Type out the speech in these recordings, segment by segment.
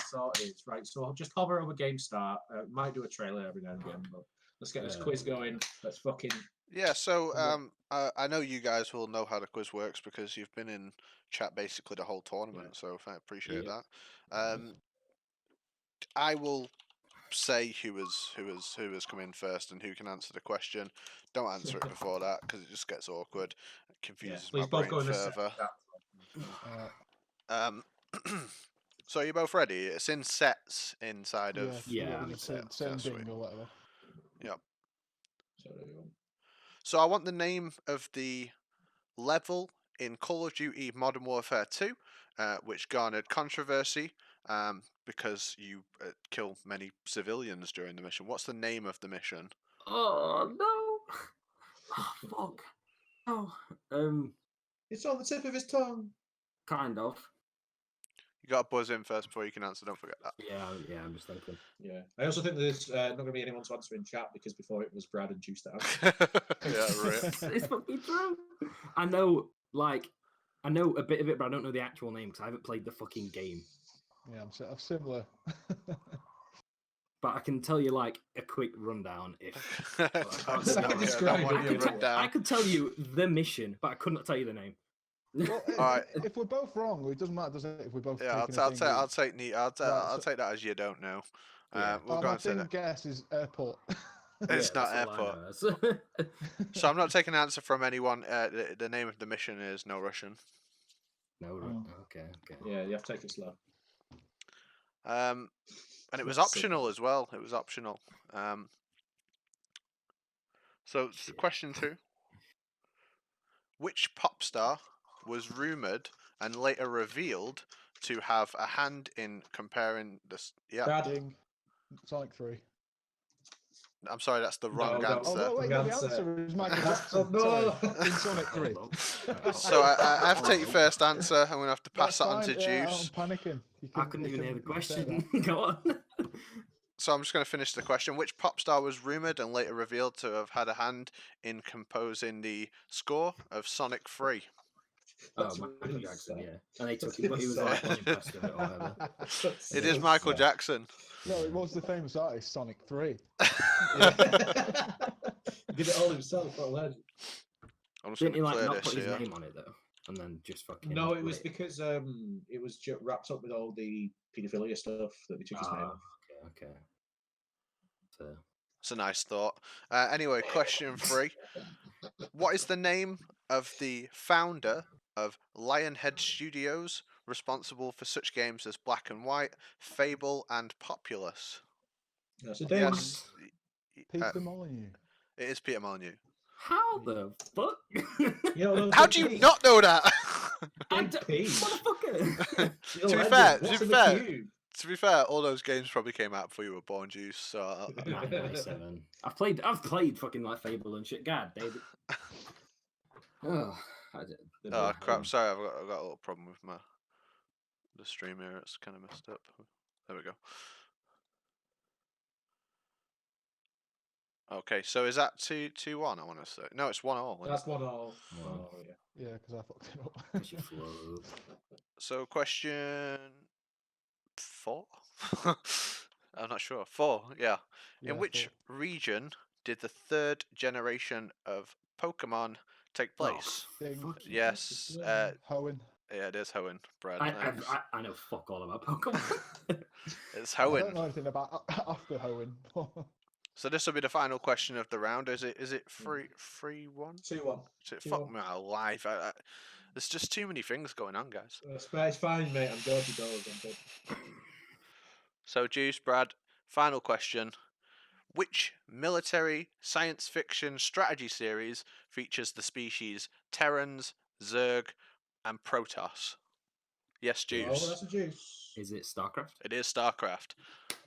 sorted. Right, so I'll just hover over game start. Might do a trailer every now and again, but let's get this quiz going. Let's fucking... Yeah, so I know you guys will know how the quiz works because you've been in chat basically the whole tournament, so I appreciate that. I will say who has come in first and who can answer the question. Don't answer it before that because it just gets awkward. It confuses my brain further. So you're both ready? It's in sets inside of same thing or whatever. Yep. So I want the name of the level in Call of Duty Modern Warfare 2, which garnered controversy because you kill many civilians during the mission. What's the name of the mission? Oh no! Oh, fuck. Oh, it's on the tip of his tongue. Kind of. You got to buzz in first before you can answer. Don't forget that. Yeah, I'm just thinking. Yeah, I also think there's not going to be anyone to answer in chat because before it was Brad and Juice that yeah, right. It's fucking true. I know a bit of it, but I don't know the actual name because I haven't played the fucking game. Yeah, I'm similar. But I can tell you like a quick rundown if I could tell you the mission, but I could not tell you the name. Well, if we're both wrong, it doesn't matter, does it? If we're both I'll take that as you don't know. We'll go my thing guess is airport. It's not airport. So I'm not taking an answer from anyone. The name of the mission is No Russian. No Russian. Okay. Yeah, you have to take it slow. And it was optional as well. It was optional. So question 2. Which pop star was rumoured and later revealed to have a hand in comparing this? Yeah. Sonic 3. I'm sorry, that's the wrong answer. Oh, wait, the answer is Michael Jackson. No. In Sonic 3. So I have to take your first answer. I'm going to have to pass that on to Juice. I'm panicking. I couldn't even hear the question. Go on. So I'm just going to finish the question. Which pop star was rumoured and later revealed to have had a hand in composing the score of Sonic 3? Michael Jackson, yeah. And they took it, but he was like unimpressed with it or whatever. It is Michael Jackson. No, it was the famous artist Sonic 3. He did it all himself. What a legend. Didn't he like not put his name on it though, and then just fucking? No, it was because it was wrapped up with all the paedophilia stuff that they took his name off. Okay. So. It's a nice thought. Anyway, question 3. What is the name of the founder of Lionhead Studios, responsible for such games as Black and White, Fable, and Populous? That's a yes. Peter Molyneux. It is Peter Molyneux. How the fuck? How do you not know that? Motherfucker. To be fair, all those games probably came out before you were born, Juice. So 97. I've played fucking like Fable and shit. God, David. Oh crap! Sorry, I've got a little problem with the stream here. It's kind of messed up. There we go. Okay, so is that 2-1? I want to say no. It's 1-1. That's 1-1. Oh, yeah, because I fucked it up. So question 4. I'm not sure. 4. Yeah. In which region did the 3rd generation of Pokemon take place? Yes. Hoenn. Yeah, it is Hoenn, Brad. I know fuck all about Pokemon. It's Hoenn. I don't know anything about after Hoenn. So this will be the final question of the round. Is it 3-1? 2-1. Fuck my life. There's just too many things going on, guys. It's fine, mate. I'm dodgy dogs. I'm good. So, Juice, Brad, final question. Which military science fiction strategy series features the species Terrans, Zerg, and Protoss? Yes, Juice. Oh, that's a Juice. Is it StarCraft? It is StarCraft.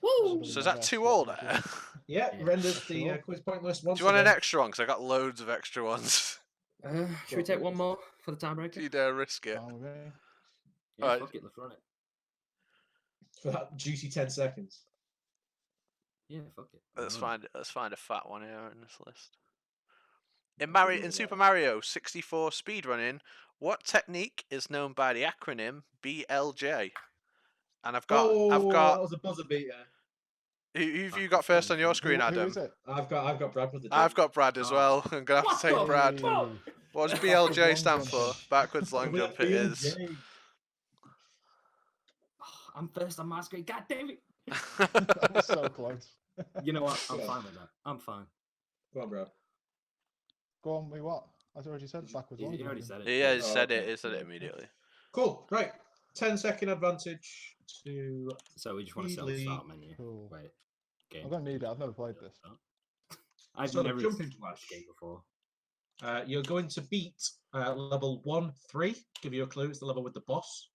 Woo! So is that 2-2 there? Yeah, renders the quiz pointless once. Do you want an extra one? Because I got loads of extra ones. Should we take one more for the tiebreaker? Do you dare risk it? Okay. Yeah, right. Fuck it, let's run it. For that juicy 10 seconds. Yeah, fuck it. Let's find a fat one here in this list. In Super Mario 64 speedrunning, what technique is known by the acronym BLJ? And I've that got. was a buzzer beater. Who've you got first on your screen, Who Adam? is it? I've got Brad with the. I've got Brad as Oh. well. I'm gonna have to take What the Brad. fuck? What does Backwards BLJ long stand jump. for? Backwards long jump. It is. BLJ. I'm first on my screen. God damn it! That was so close. You know what? I'm Yeah. fine with that. I'm fine. Go on, bro. Go on, me what? As I already said, backwards long You already jumping. said it. Yeah, Oh, he said okay. it. He said it immediately. Cool. Right. 10-second advantage to. So we just want to set the Beedlee. start menu. Cool. Wait. Game. I'm gonna need it. I've never played this. I've So, never jumping seen flash. this game before. You're going to beat level 1-3. Give you a clue. It's the level with the boss.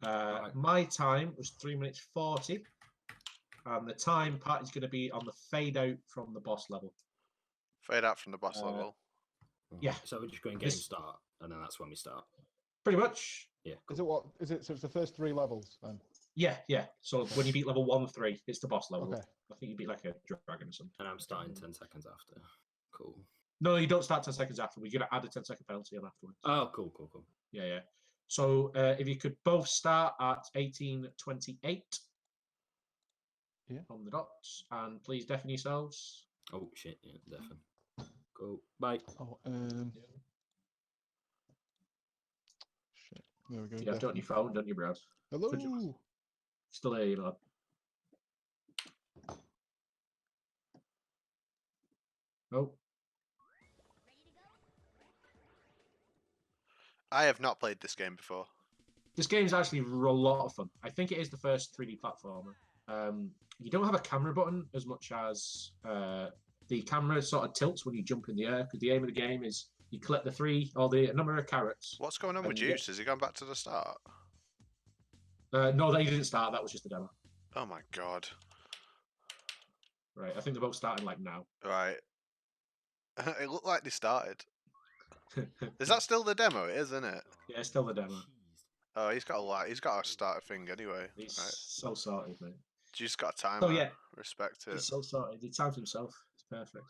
Right. My time was 3 minutes 40. And the time part is going to be on the fade out from the boss level. Fade out from the boss level. Yeah. So we're just going game This- start, and then that's when we start. Pretty much. Yeah. Is it what? Is it? So it's the first 3 levels then. Yeah, yeah. So when you beat level 1-3, it's the boss level. Okay. I think you beat like a dragon or something. And I'm starting 10 seconds after. Cool. No, you don't start 10 seconds after. We're going to add a 10-second penalty on afterwards. Oh, cool. Yeah, yeah. So if you could both start at 18:28 Yeah. on the dots, and please deafen yourselves. Oh shit! Yeah, definitely. Go. Bye. Oh, shit. There we go. You have it on your phone, don't you, Brad? Hello. Still here, you lad. Oh, I have not played this game before. this game's actually a lot of fun. I think it is the first 3D platformer. You don't have a camera button as much as the camera sort of tilts when you jump in the air, because the aim of the game is you collect the number of carrots. What's going on with And you get- Juice? Has he gone back to the start? No, they didn't start. That was just a demo. Oh my god. Right, I think they're both starting like now. Right. It looked like they started. Is that still the demo? It is, isn't it? Yeah, it's still the demo. Oh, he's got a lot. He's got a starter thing anyway. He's Right. so sorted, mate. Juice got a timer. Oh yeah, Respect it. he's so sorted. He timed himself. It's perfect.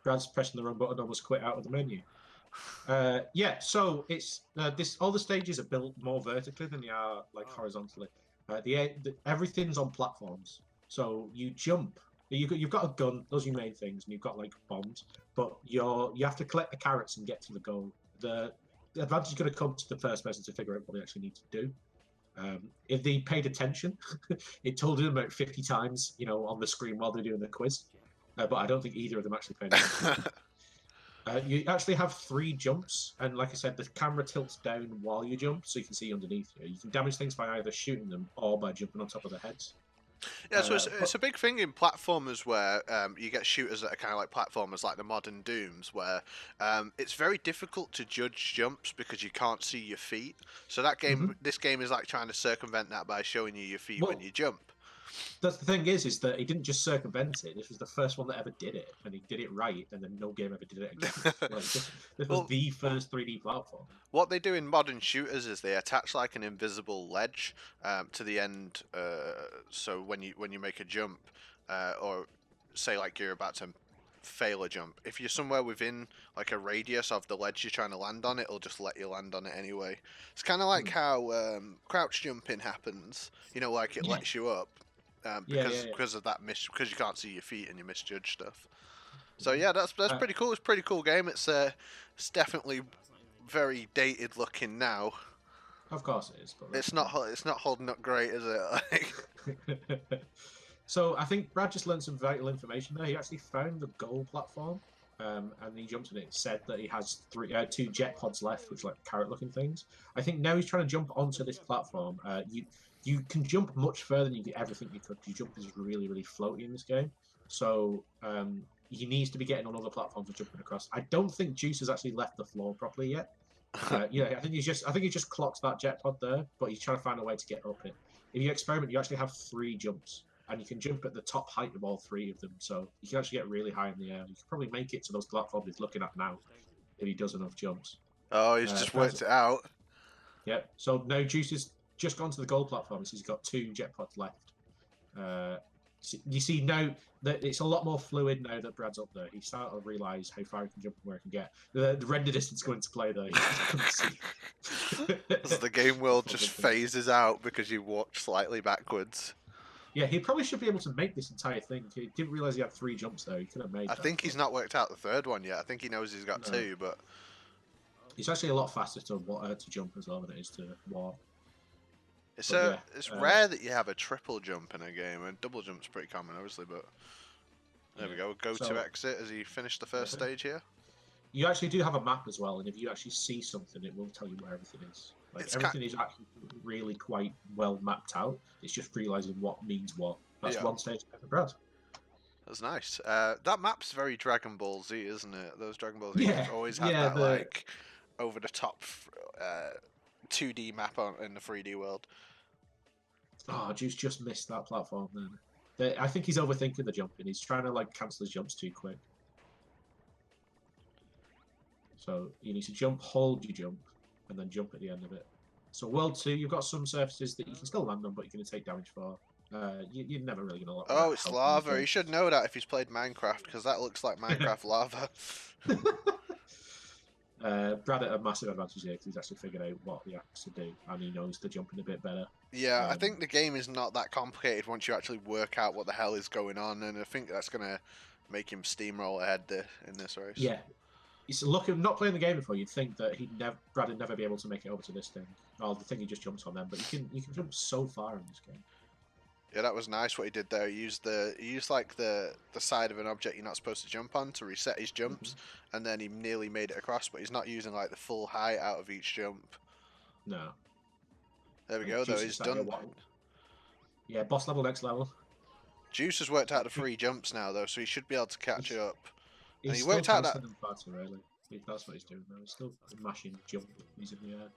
Brad's pressing the wrong button, almost quit out of the menu. Yeah, so it's all the stages are built more vertically than they are like horizontally. Everything's on platforms, so you jump. You've got a gun; those are your main things, and you've got like bombs. But you have to collect the carrots and get to the goal. The advantage is going to come to the first person to figure out what they actually need to do. If they paid attention, it told them about 50 times, on the screen while they're doing the quiz. But I don't think either of them actually paid attention. You actually have 3 jumps, and like I said, the camera tilts down while you jump, so you can see underneath you. You can damage things by either shooting them or by jumping on top of their heads. Yeah, so it's a big thing in platformers where you get shooters that are kind of like platformers, like the modern Dooms, where it's very difficult to judge jumps because you can't see your feet. So that game, this game is like trying to circumvent that by showing you your feet when you jump. That's the thing is that he didn't just circumvent it. This was the first one that ever did it, and he did it right, and then no game ever did it again. This was the first 3D platform. What they do in modern shooters is they attach like an invisible ledge to the end. So when you make a jump, or say like you're about to fail a jump, if you're somewhere within like a radius of the ledge you're trying to land on, it'll just let you land on it anyway. It's kind of like how crouch jumping happens. Like it lets you up. Because of that because you can't see your feet and you misjudge stuff. So yeah, that's pretty cool. It's a pretty cool game. It's definitely very dated looking now. Of course it is, but It's not holding up great, is it? So I think Brad just learned some vital information there. He actually found the goal platform, and he jumped on it. It said that he has 2 jet pods left, which are like carrot-looking things. I think now he's trying to jump onto this platform. You can jump much further than you ever think you could. Your jump is really, really floaty in this game. So he needs to be getting on other platforms and jumping across. I don't think Juice has actually left the floor properly yet. I think he just clocks that jet pod there, but he's trying to find a way to get up it. If you experiment, you actually have 3 jumps, and you can jump at the top height of all 3 of them. So you can actually get really high in the air. You can probably make it to those platforms he's looking at now if he does enough jumps. Oh, he's just worked it out. Yeah. So now Juice is just gone to the gold platform. So he's got 2 jet pods left. You see now that it's a lot more fluid now that Brad's up there. He's starting to realise how far he can jump and where he can get. The render distance going to play there. As the game world just phases out because you walked slightly backwards. Yeah, he probably should be able to make this entire thing. He didn't realise he had 3 jumps there. He could have made I think he's not worked out the third one yet. I think he knows he's got 2, but... It's actually a lot faster to jump as well than it is to walk. It's rare that you have a triple jump in a game, and double jump's pretty common, obviously, but... There we go. Go to exit as he finished the first stage here. You actually do have a map as well, and if you actually see something, it will tell you where everything is. Like, everything is actually really quite well mapped out. It's just realising what means what. That's one stage for Brad. That's nice. That map's very Dragon Ball Z, isn't it? Those Dragon Ball Z always have that, like, over-the-top 2D map in the 3D world. Oh, Juice just missed that platform then. I think he's overthinking the jumping. He's trying to like cancel his jumps too quick. So you need to jump, hold your jump, and then jump at the end of it. So World 2, you've got some surfaces that you can still land on, but you're going to take damage for. You're never really going to... Oh, it's lava. He should know that if he's played Minecraft, because that looks like Minecraft lava. Brad at a massive advantage here because he's actually figured out what he has to do, and he knows the jumping a bit better. Yeah, I think the game is not that complicated once you actually work out what the hell is going on, and I think that's going to make him steamroll ahead in this race. Yeah. It's not playing the game before, you'd think that Brad would never be able to make it over to this thing. Or the thing he just jumps on them, but you can jump so far in this game. Yeah, that was nice what he did there. He used like the side of an object you're not supposed to jump on to reset his jumps, and then he nearly made it across, but he's not using like the full height out of each jump. No. There we go, though. He's done. Yeah, boss level, next level. Juice has worked out the 3 jumps now, though, so he should be able to catch up. And he worked out that. Really. That's what he's doing now. He's still mashing jump. He's in the air.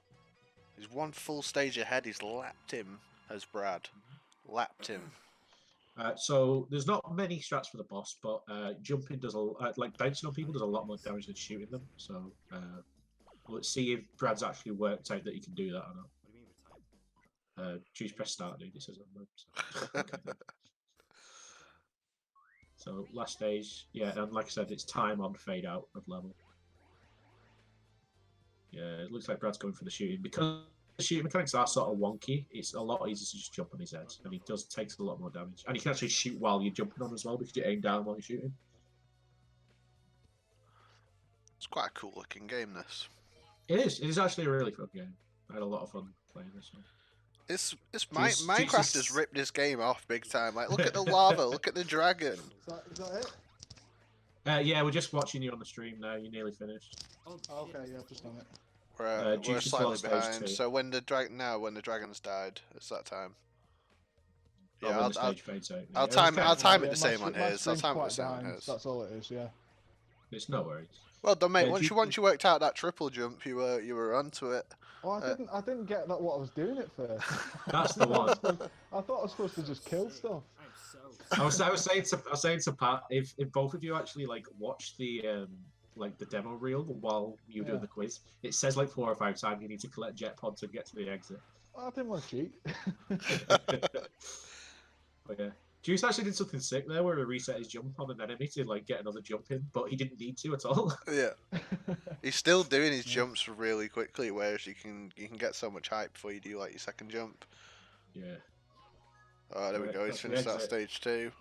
He's one full stage ahead. He's lapped him as Brad. Lapped him. So there's not many strats for the boss, but jumping does like bouncing on people does a lot more damage than shooting them. So let's see if Brad's actually worked out that he can do that or not. Choose press start, dude. This is So last stage, and like I said, it's time on fade out of level. Yeah, it looks like Brad's going for the shooting because the shooting mechanics are sort of wonky. It's a lot easier to just jump on his head, and he takes a lot more damage. And you can actually shoot while you're jumping on as well because you aim down while you're shooting. It's quite a cool looking game. This. It is. It is actually a really fun game. I had a lot of fun playing this one. Minecraft has ripped this game off big time. Like, look at the lava, look at the dragon. Is that it? Yeah, we're just watching you on the stream now. You're nearly finished. Oh, okay, yeah, I've just done it. We're slightly behind. So when the dragon's died, it's that time. Yeah, I'll time it the same on his. I'll time it the same on his. That's all it is. Yeah. It's no worries. Well done, mate. Once you worked out that triple jump, you were onto it. Oh, I didn't get that what I was doing at first. That's the one. I thought I was supposed to just kill stuff. I was saying to Pat, if both of you actually like watch the demo reel while you're doing the quiz, it says like 4 or 5 times you need to collect jet pods to get to the exit. I didn't want to cheat. But yeah. Juice actually did something sick there where he reset his jump on an enemy to like get another jump in, but he didn't need to at all. Yeah. He's still doing his jumps really quickly, whereas you can get so much height before you do like your second jump. Yeah. Oh, there we go. He's finished that stage 2.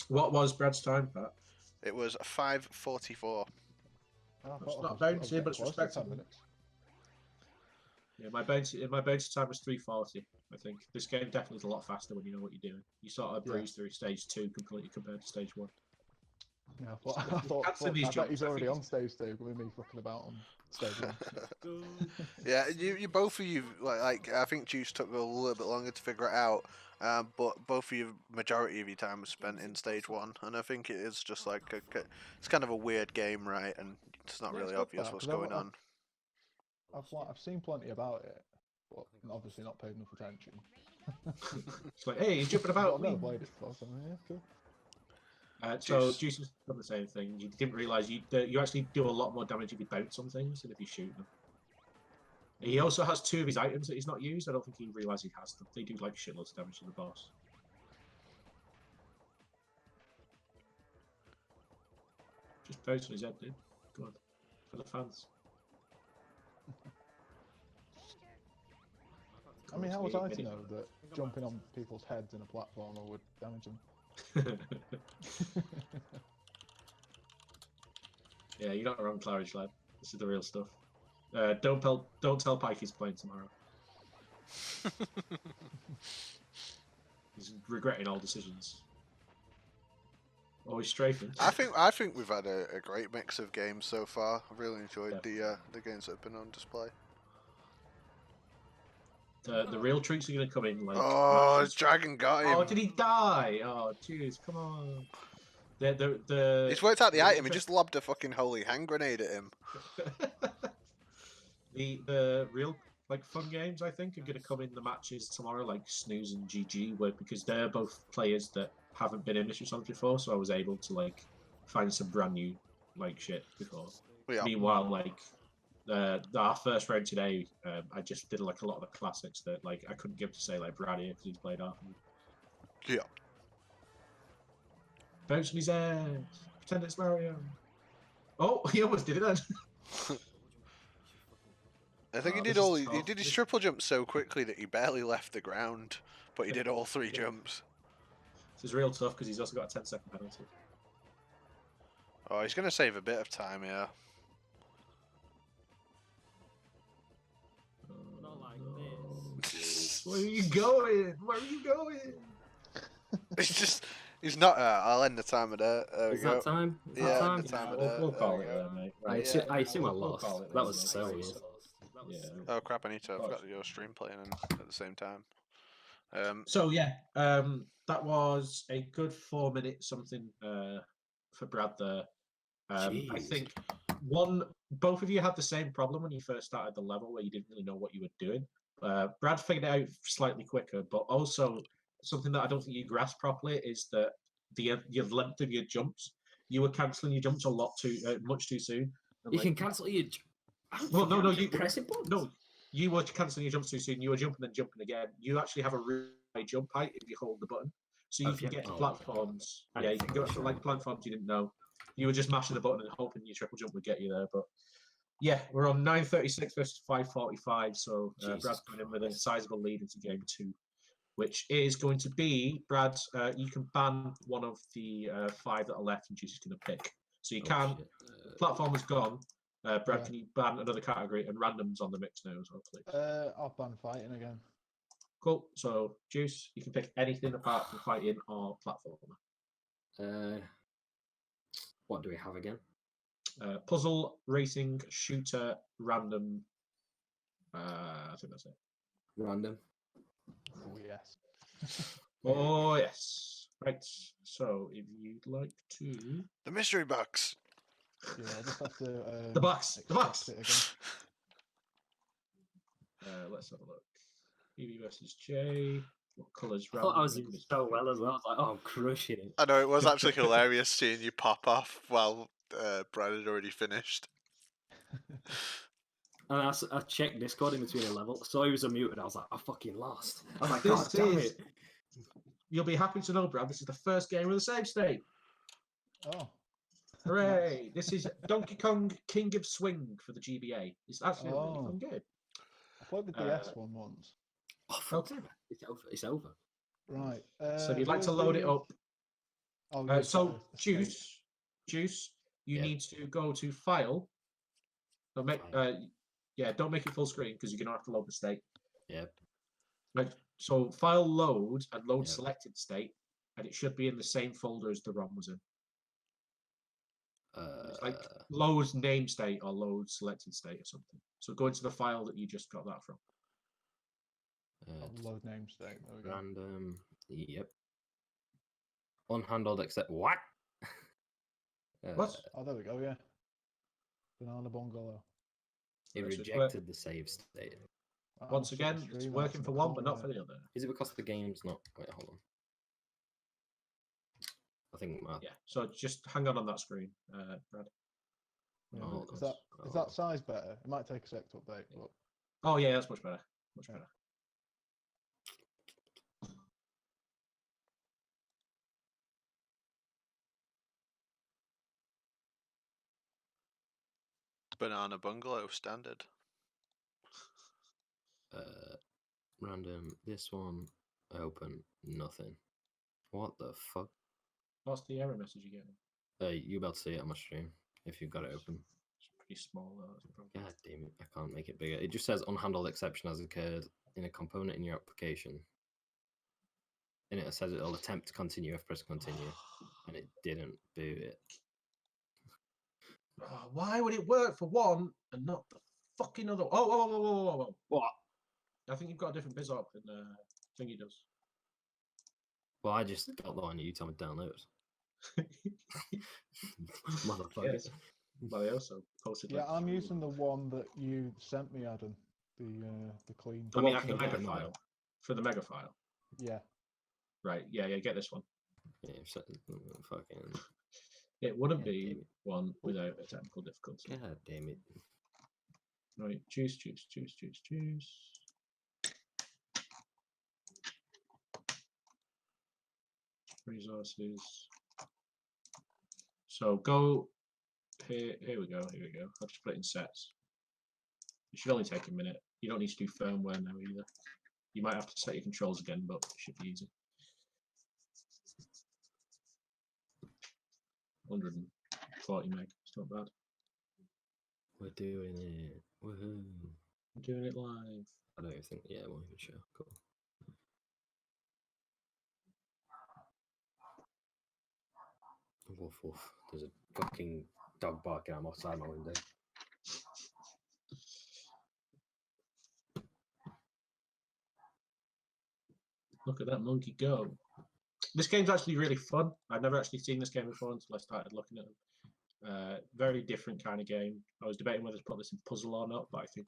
What was Brad's time, Pat? It was 5:44. It's not bouncy, but it's respectable. Yeah, my bouncy time was 3:40. I think this game definitely is a lot faster when you know what you're doing. You sort of breeze through stage 2 completely compared to stage 1. Yeah, I bet he's already on stage 2 with me fucking about on stage 1. Yeah, you both of you like I think Juice took a little bit longer to figure it out, but both of you, majority of your time was spent in stage 1, and I think it is just like it's kind of a weird game, right? And it's not really obvious what's going on. I've seen plenty about it, but obviously not paid enough attention. It's like, hey, he's jumping about. I've never played it before, so yeah, cool. So Juice has done the same thing. You didn't realise you actually do a lot more damage if you bounce on things than if you shoot them. He also has 2 of his items that he's not used. I don't think he realised he has them. They do like shitloads of damage to the boss. Just bounce on his head, dude. Come on. For the fans. I mean, how was I to know that jumping on people's heads in a platformer would damage them? Yeah, you're not wrong, Claridge lad. This is the real stuff. Don't tell Pike he's playing tomorrow. He's regretting all decisions. Always strafing. I think we've had a great mix of games so far. I've really enjoyed the games that have been on display. The real treats are going to come in like. Oh, matches. Dragon got him. Oh, did he die? Oh, jeez, come on. The He's worked out the item. He just lobbed a fucking holy hand grenade at him. the real like fun games I think are going to come in the matches tomorrow, like Snooze and GG, because they're both players that haven't been in Mystery Songs before, so I was able to like find some brand new like shit before. Yeah. Meanwhile, like our first round today, I just did like a lot of the classics that like I couldn't give to say like Brad here because he's played half of them. Yeah. Bounce on his head. Pretend it's Mario. Oh, he almost did it then. I think he did his triple jump so quickly that he barely left the ground, but he did all 3 jumps. This is real tough because he's also got a 10-second penalty. Oh, he's going to save a bit of time here. Not like this. Where are you going? Where are you going? He's not. I'll end the timer there. There we Is go. that time? Is Yeah, that time? the timer We'll there. call There it we go. there, mate. I Right. assume I We'll lost. call it That there, was mate. so weird. Yeah. Oh crap! I've got your stream playing at the same time. So yeah, that was a good 4 minutes something for Brad there. I think both of you had the same problem when you first started the level where you didn't really know what you were doing. Brad figured it out slightly quicker, but also something that I don't think you grasped properly is that your length of your jumps. You were cancelling your jumps a lot much too soon. You can cancel your. Well, no, you pressing buttons. No, you were cancelling your jumps too soon. You were jumping and jumping again. You actually have a really high jump height if you hold the button, so you can get to platforms. Yeah, you can go to like platforms you didn't know. You were just mashing the button and hoping your triple jump would get you there. But yeah, we're on 9:36 versus 5:45. So Brad's coming in with a sizable lead into game 2, which is going to be Brad. You can ban one of the 5 that are left, and Juice is going to pick. So you can. Platform is gone. Brad, can you ban another category and randoms on the mix now as well, please? I'll ban fighting again. Cool. So Juice, you can pick anything apart from fighting or platformer. What do we have again? Puzzle, racing, shooter, random. I think that's it. Random. Oh yes. Oh yes. Right. So if you'd like to. The mystery box. Yeah, I just have to. The box. The box. It again. Let's have a look. Evie versus Jay. What colours? I thought I was doing so well as well. I was like, oh, I'm crushing it. I know, it was actually hilarious seeing you pop off while Brad had already finished. And I checked Discord in between a level, so he was unmuted. I was like, I fucking lost. I was like, God damn it. You'll be happy to know, Brad, this is the first game of the save state. Oh. Hooray! This is Donkey Kong King of Swing for the GBA. It's actually a really fun game. I played the DS one once. Oh, okay. It's over. Right. So if you'd like to load it up. So, Juice, you need to go to File. Don't make it full screen because you're going to have to load the state. Yep. Right. So File load and load selected state, and it should be in the same folder as the ROM was in. It's like load name state or load selected state or something. So go into the file that you just got that from. Load name state. There we go. Random. Yep. Unhandled except what? What? Oh, there we go. Yeah. Banana bungalow. It rejected the save state. Once again, it's working for one, but not for the other. Is it because the game's not? Wait, hold on. I think. Yeah. So just hang on that screen, Brad. Yeah, is that size better? It might take a sec to update. But... Oh yeah, that's much better. Much better. Banana Bungalow standard. Random. This one. Open. Nothing. What the fuck? What's the error message you getting? You about to see it on my stream if you've got it open. It's pretty small though. That's the problem. God damn it! I can't make it bigger. It just says unhandled exception has occurred in a component in your application. And it says it'll attempt to continue if press continue, and it didn't boot it. Oh, why would it work for one and not the fucking other? Oh. What? I think you've got a different biz up than Thingy does. Well, I just got the one you told me to download. Motherfuckers. Well, they also posted. Yeah, like, I'm 3 using the one that you sent me, Adam. The clean. The I mean, one I for the can get mega the file. For the mega file. Yeah. Right. Yeah. Get this one. Yeah, fucking. It wouldn't God be damn it. one without a technical difficulty. God damn it. Right. Juice. Resources. So go here. Here we go. I'll just put it in sets. It should only take a minute. You don't need to do firmware now either. You might have to set your controls again, but it should be easy. 140 meg. It's not bad. We're doing it. Woohoo. I'm doing it live. I don't even think. Yeah, it won't even show. Cool. Woof woof. There's a fucking dog barking outside my window. Look at that monkey go. This game's actually really fun. I've never actually seen this game before until I started looking at them. Very different kind of game. I was debating whether to put this in puzzle or not, but I think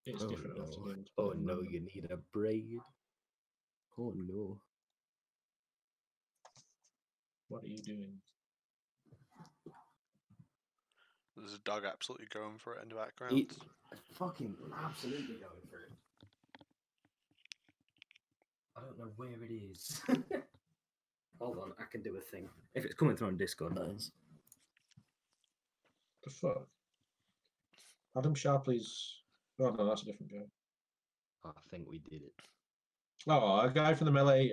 it's different enough to be able to put Oh it in no, random. you need a braid. Oh no. What are you doing? There's a dog absolutely going for it in the background. It's fucking absolutely going for it. I don't know where it is. Hold on, I can do a thing. If it's coming through on Discord, that is. The fuck? Adam Sharpley's. Oh no, that's a different guy. I think we did it. Oh, a guy from the Melee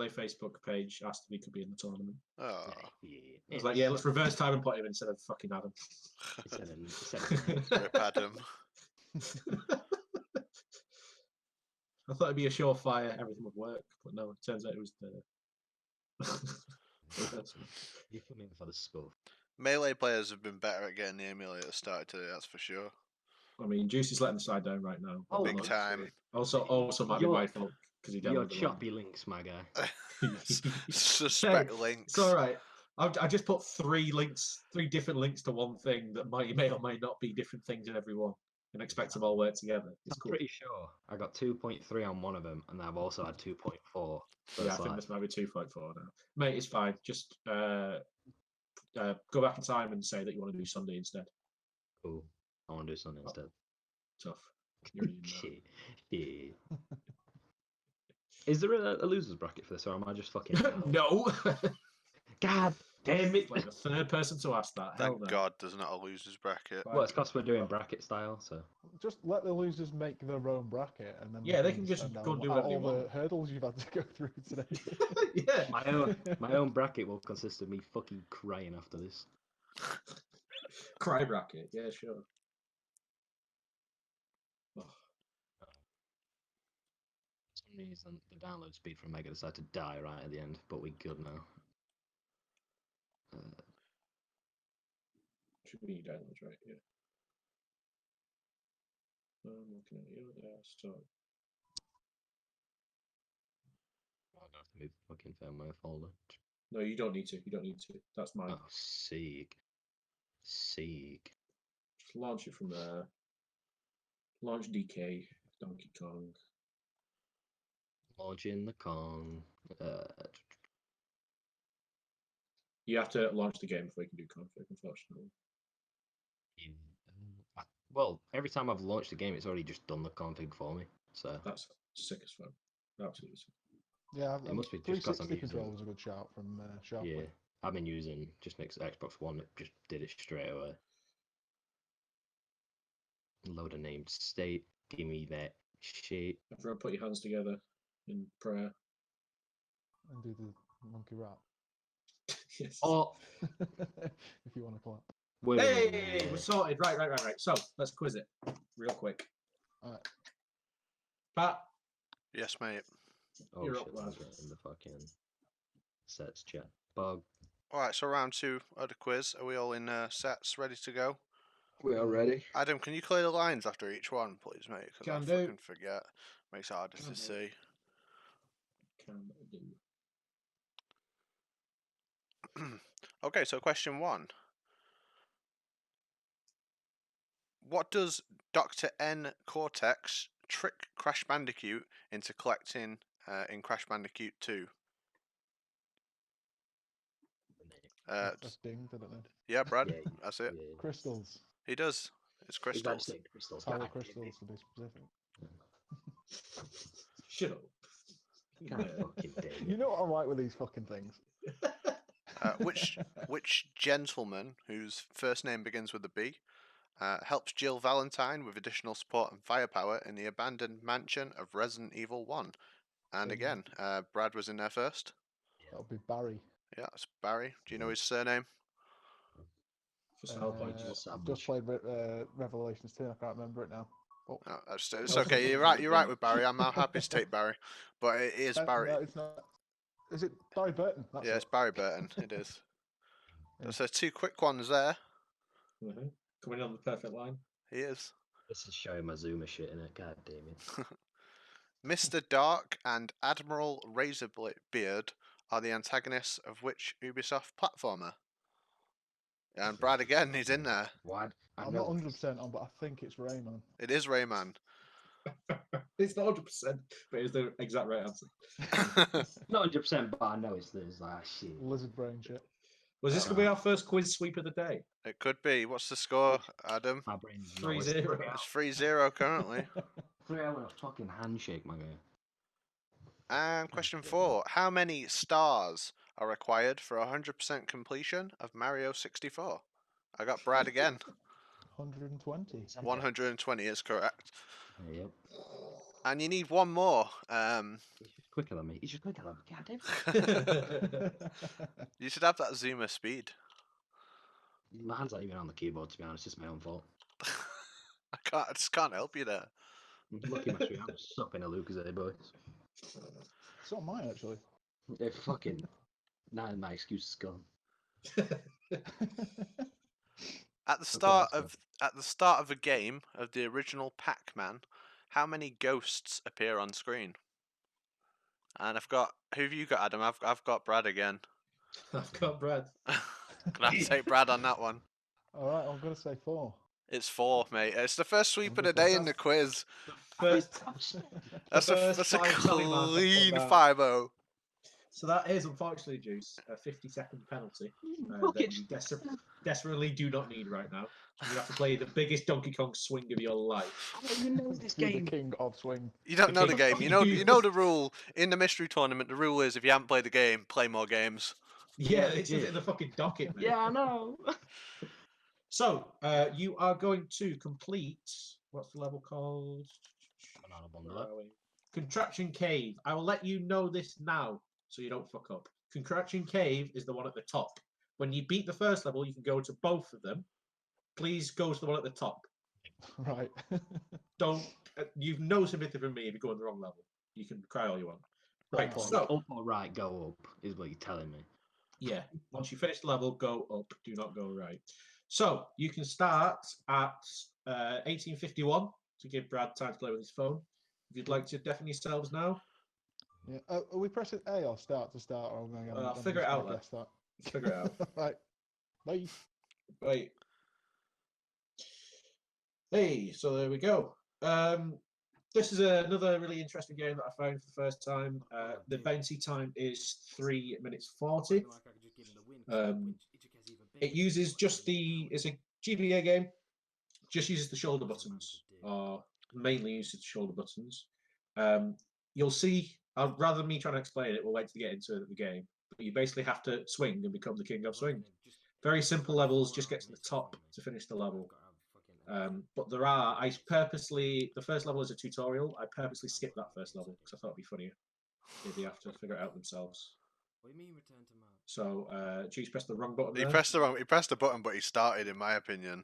Facebook page asked if he could be in the tournament. Oh. Yeah. I was like, yeah, let's reverse time and put him instead of fucking Adam. Rip Adam. I thought it'd be a surefire, everything would work, but no, it turns out it was the. You come in for the score. Melee players have been better at getting the emulator started today, that's for sure. I mean, Juice is letting the side down right now. Oh, Big time. Also might be my fault because he Your downloaded the choppy links, my guy. Suspect links. It's all right. I just put 3 different links to one thing that may or may not be different things in every one, and expect them all work together. It's I'm cool. pretty sure I got 2.3 on one of them, and I've also had 2.4. So Yeah, I think this might be 2.4 now. Mate, it's fine. Just go back in time and say that you want to do Sunday instead. Cool. I want to do something instead. Tough. You already know. Shit. Is there a loser's bracket for this, or am I just fucking? No. God damn it! Like the third person to ask that. Hell Thank no. God there's not a loser's bracket. Well, it's because we're doing bracket style, so. Just let the losers make their own bracket, and then Yeah, they can just send go out do whatever they all want. the hurdles you've had to go through today. Yeah. My own bracket will consist of me fucking crying after this. Cry bracket. Yeah, sure. Oh. For some reason, the download speed from Mega decided to die right at the end, but we're good now. Should be downloads, right? Yeah. I'm looking at you. Yeah, so. I don't have to move the fucking firmware folder. No, you don't need to. You don't need to. That's mine. Oh, sick. Just launch it from there. Launch DK, Donkey Kong. Launching the Kong. You have to launch the game before you can do config, unfortunately. Well, every time I've launched the game, it's already just done the config for me. So That's sick as fuck. Absolutely sick. Yeah, it must be just because I'm 360 using. control was a good shout from Sharpley. Yeah, I've been using just next Xbox One. It just did it straight away. Load a named state. Give me that shit. Everyone put your hands together in prayer. And do the monkey rap. Yes. Oh, If you want to clap. Hey, we're sorted. Right. So let's quiz it real quick. Alright. Pat, Yes, mate. Oh You're shit! up, I'm lad. getting the fucking sets chat bug. All right, so round 2 of the quiz. Are we all in sets, ready to go? We are ready. Adam, can you clear the lines after each one, please, mate? Because I Can do. fucking forget. Makes it harder Can to do. see. can do. Okay, so question 1. What does Dr. N. Cortex trick Crash Bandicoot into collecting in Crash Bandicoot 2? That's dinged, I don't know. Yeah, Brad, Yeah, that's it. yeah. Crystals. He does. It's crystals. Crystals. Power God damn crystals, it. to be specific. Shut up. God fucking damn it. You know what I'm like with these fucking things? Which gentleman, whose first name begins with a B, helps Jill Valentine with additional support and firepower in the abandoned mansion of Resident Evil 1? And again, Brad was in there first. That would be Barry. Yeah, that's Barry. Do you know his surname? For style points. I've just played Revelations 2, I can't remember it now. Oh. No, it's okay. You're right with Barry. I'm happy to take Barry, but it is Barry. No, it's not. Is it Barry Burton? That's Yeah, it. it's Barry Burton. It is. Yeah. So 2 quick ones there. Coming on the perfect line. He is. This is showing my Zoomer shit in it. God damn it. Mr. Dark and Admiral Razorbeard are the antagonists of which Ubisoft platformer? And Brad again, he's in there. What? I'm not 100% on, but I think it's Rayman. It is Rayman. It's not 100%, but it's the exact right answer. Not 100%, but I know it's like shit. Lizard brain shit. Was this going to be our first quiz sweep of the day? It could be. What's the score, Adam? My brain's 3-0. It's 3-0 currently. 3-0 with a fucking handshake, my guy. And question 4. How many stars are required for 100% completion of Mario 64? I got Brad again. 120. 120 is correct. Yep. And you need one more. He's just quicker than me. God damn. You should have that zoomer speed. My hand's not even on the keyboard, to be honest. It's my own fault. I just can't help you there. Lucky my stream. I'm stopping a Lucas there, boys. It's not mine, actually. They're fucking. Now my excuse is gone. At the start of a game of the original Pac-Man, how many ghosts appear on screen? And I've got, who have you got, Adam? I've got Brad again. I've got Brad. Can I take Brad on that one? All right, I'm gonna say 4. It's 4, mate. It's the first sweep of the day in the quiz. First, That's a clean 5-0. So that is, unfortunately, Juice, a 50-second penalty that you desperately do not need right now. You have to play the biggest Donkey Kong swing of your life. I don't even know this You're game. the king of swing. You don't know the game. You know the rule in the mystery tournament. The rule is if you haven't played the game, play more games. Yeah, it's in the fucking docket, mate. Yeah, I know. So you are going to complete. What's the level called? Where are we? Contraption Cave. I will let you know this now, so you don't fuck up. Contraption Cave is the one at the top. When you beat the first level, you can go to both of them. Please go to the one at the top. Right. Don't. You've no sympathy from me if you go on the wrong level. You can cry all you want. Right. Right. So Up or right, go up is what you're telling me. yeah, once you finish the level, go up. Do not go right. So you can start at 1851 to give Brad time to play with his phone. If you'd like to deafen yourselves now, Yeah. Are we pressing A or start to start? Or I'll figure it out. Guess that. Figure it out. Right. Bye. Wait. Hey, so there we go. This is another really interesting game that I found for the first time. The bounty time is 3 minutes 40. It uses it's a GBA game, just uses the shoulder buttons, or mainly uses the shoulder buttons. You'll see, rather than me trying to explain it, we'll wait to get into the game. But you basically have to swing and become the king of swing. Very simple levels, just get to the top to finish the level. But there are. I purposely the first level is a tutorial. I purposely skipped that first level because I thought it'd be funnier if they have to figure it out themselves. What do you mean return to map? So, Juice pressed the wrong button. He there. pressed the button, but he started, in my opinion.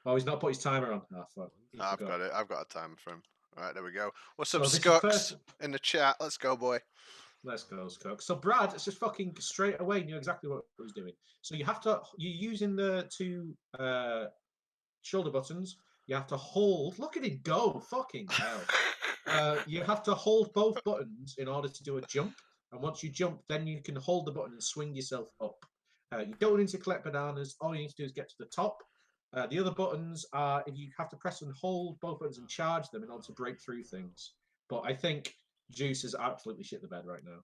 Oh, he's not put his timer on. Oh, fuck. I've got it. I've got a timer for him. All right, there we go. What's So up, this is Scux? first- In the chat. Let's go, boy. Let's go, Cook. So Brad just fucking straight away knew exactly what he was doing. So you're using the two shoulder buttons. You have to hold. Look at it go! Fucking hell. You have to hold both buttons in order to do a jump. And once you jump, then you can hold the button and swing yourself up. You don't need to collect bananas. All you need to do is get to the top. The other buttons are if you have to press and hold both buttons and charge them in order to break through things. But I think Juice has absolutely shit the bed right now.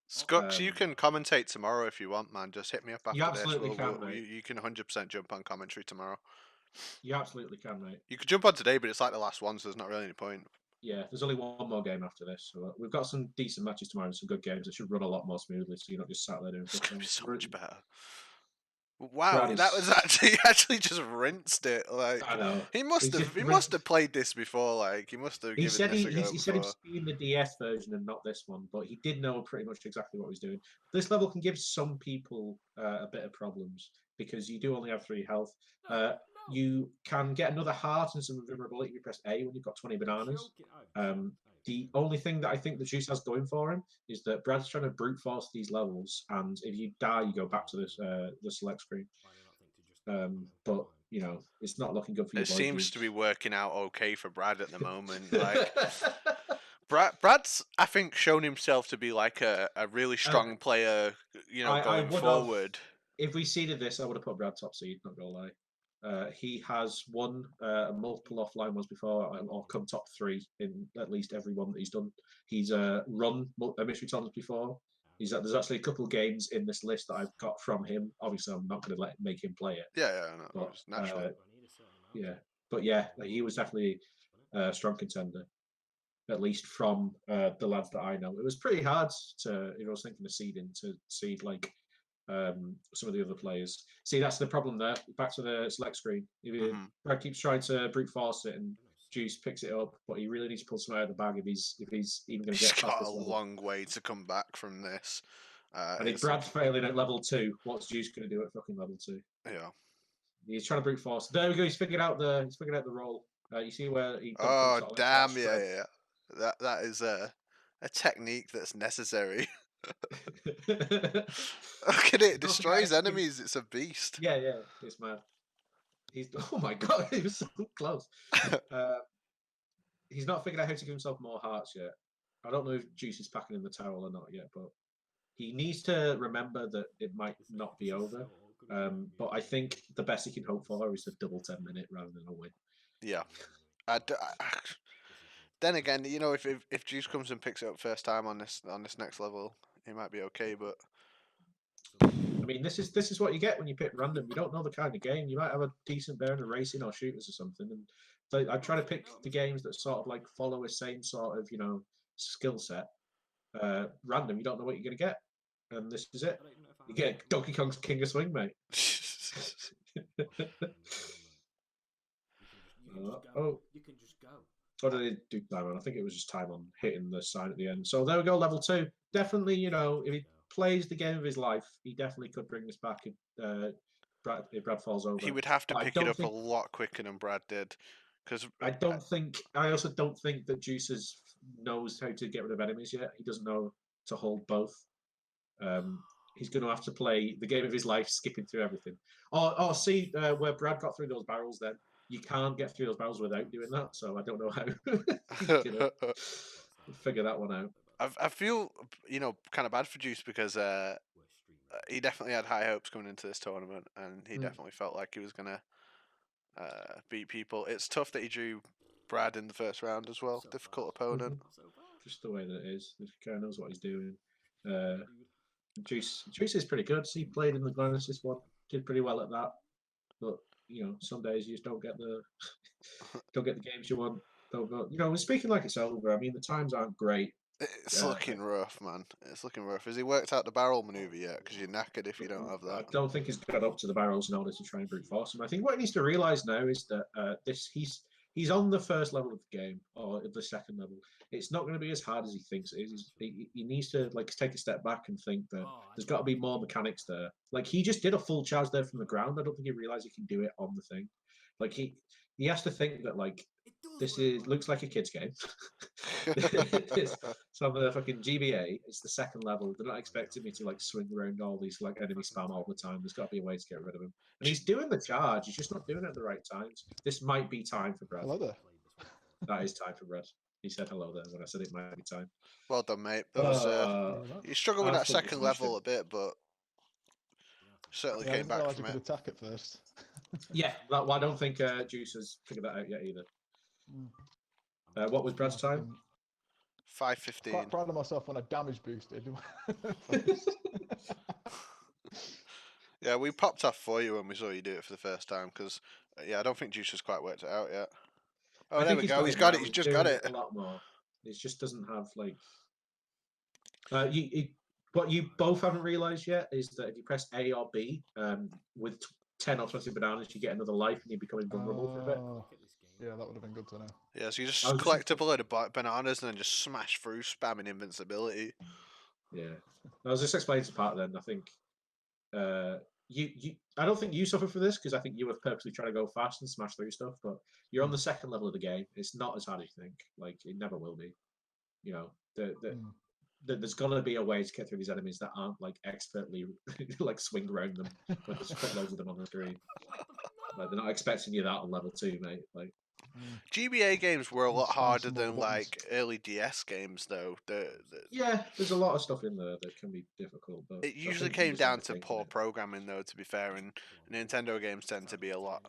Scux, you can commentate tomorrow if you want, man. Just hit me up after You this. absolutely can, mate. You can 100% jump on commentary tomorrow. You absolutely can, mate. You could jump on today, but it's like the last one, so there's not really any point. Yeah, there's only one more game after this. So we've got some decent matches tomorrow and some good games that should run a lot more smoothly, so you're not just sat there doing It's going to be so nothing. much better. Wow, that was actually just rinsed it. Like I know. he must have played this before. Like he must have. He said this a go he said he'd before. seen the DS version and not this one, but he did know pretty much exactly what he was doing. This level can give some people a bit of problems because you do only have 3 health. You can get another heart and some vulnerability if you press A when you've got 20 bananas. The only thing that I think the Juice has going for him is that Brad's trying to brute force these levels, and if you die, you go back to this the select screen. But you know, it's not looking good for you. It seems to be working out okay for Brad at the moment. Like Brad's, I think, shown himself to be like a really strong player. You know, going forward. If we seeded this, I would have put Brad top seed. Not gonna lie. He has won multiple offline ones before, or come top 3 in at least every one that he's done. He's run mystery tournaments before. There's actually a couple of games in this list that I've got from him. Obviously, I'm not going to make him play it. Yeah, no, naturally. Yeah, but yeah, he was definitely a strong contender, at least from the lads that I know. It was pretty hard to, I was thinking of seeding to seed like some of the other players. See, that's the problem there. Back to the select screen. Brad keeps trying to brute force it, and Juice picks it up, but he really needs to pull some out of the bag if he's even going to get. He's got a long way to come back from this. And if Brad's failing at level 2, what's Juice going to do at fucking level 2? Yeah, he's trying to brute force. There we go. He's figured out the roll. You see where he? Oh damn! Yeah. That is a technique that's necessary. Look at it! It destroys enemies. It's a beast. Yeah, it's mad. Oh my god, he was so close. He's not figured out how to give himself more hearts yet. I don't know if Juice is packing in the towel or not yet, but he needs to remember that it might not be over. But I think the best he can hope for is a double 10-minute rather than a win. Yeah. Then again, you know, if Juice comes and picks it up first time on this next level, he might be okay. But I mean, this is what you get when you pick random. You don't know the kind of game. You might have a decent bear in racing or shooters or something. And so I try to pick the games that sort of like follow a same sort of skill set. Random, you don't know what you're gonna get, and this is it. You get Donkey Kong's King of Swing, mate. You can just go. What did he do time on? I think it was just time on hitting the sign at the end. So there we go, level 2. Definitely, if he plays the game of his life, he definitely could bring this back if Brad falls over. He would have to pick it up a lot quicker than Brad did. Because I also don't think that Juice knows how to get rid of enemies yet. He doesn't know to hold both. He's going to have to play the game of his life, skipping through everything. See where Brad got through those barrels then. You can't get through those barrels without doing that, so I don't know how you figure that one out. I feel, kind of bad for Juice because he definitely had high hopes coming into this tournament, and he definitely felt like he was going to beat people. It's tough that he drew Brad in the first round as well. Difficult opponent. Just the way that it is. This guy knows what he's doing. Juice is pretty good. He played in the Glenesis one, did pretty well at that. But some days you just don't get the games you want. Don't go. We're speaking like it's over. I mean, the times aren't great. It's looking rough, man. It's looking rough. Has he worked out the barrel maneuver yet? Because you're knackered if you don't have I that. don't think he's got up to the barrels in order to try and brute force him. I think what he needs to realise now is that he's on the first level of the game or the second level. It's not going to be as hard as he thinks it is. He needs to like take a step back and think that there's got to be more mechanics there. Like he just did a full charge there from the ground. I don't think he realised he can do it on the thing. Like he has to think that like looks like a kid's game. So the fucking GBA, it's the second level. They're not expecting me to like swing around all these like enemy spam all the time. There's got to be a way to get rid of him. And he's doing the charge. He's just not doing it at the right times. This might be time for Brad. Hello there. That is time for Brad. He said hello there when I said it might be time. Well done, mate. That was, you struggled with that second level a bit, but certainly came back from it. it. Attack at first. Yeah, well, I don't think Juice has figured that out yet either. What was Brad's time? 5:15. Quite proud of myself when I damage boosted. Yeah, we popped off for you when we saw you do it for the first time because, I don't think Juice has quite worked it out yet. Oh, there we go. He's got it. He's just got it. A lot more. It just doesn't have like. What you both haven't realised yet is that if you press A or B with 10 or 20 bananas, you get another life and you become invulnerable for a bit. Yeah, that would have been good to know. Yeah, so you just collect up a load of bananas and then just smash through, spamming invincibility. Yeah, I was just explaining to Pat then. I think I don't think you suffer for this because I think you were purposely trying to go fast and smash through stuff, but you're on the second level of the game. It's not as hard as you think. Like it never will be. You know, there's gonna be a way to get through these enemies that aren't like expertly like swing around them, but just put loads of them on the screen. Like they're not expecting you that on level 2, mate. Like GBA games were a lot harder than like early DS games, though. Yeah, there's a lot of stuff in there that can be difficult, but it usually came down to poor programming, though. To be fair, and Nintendo games tend to be a lot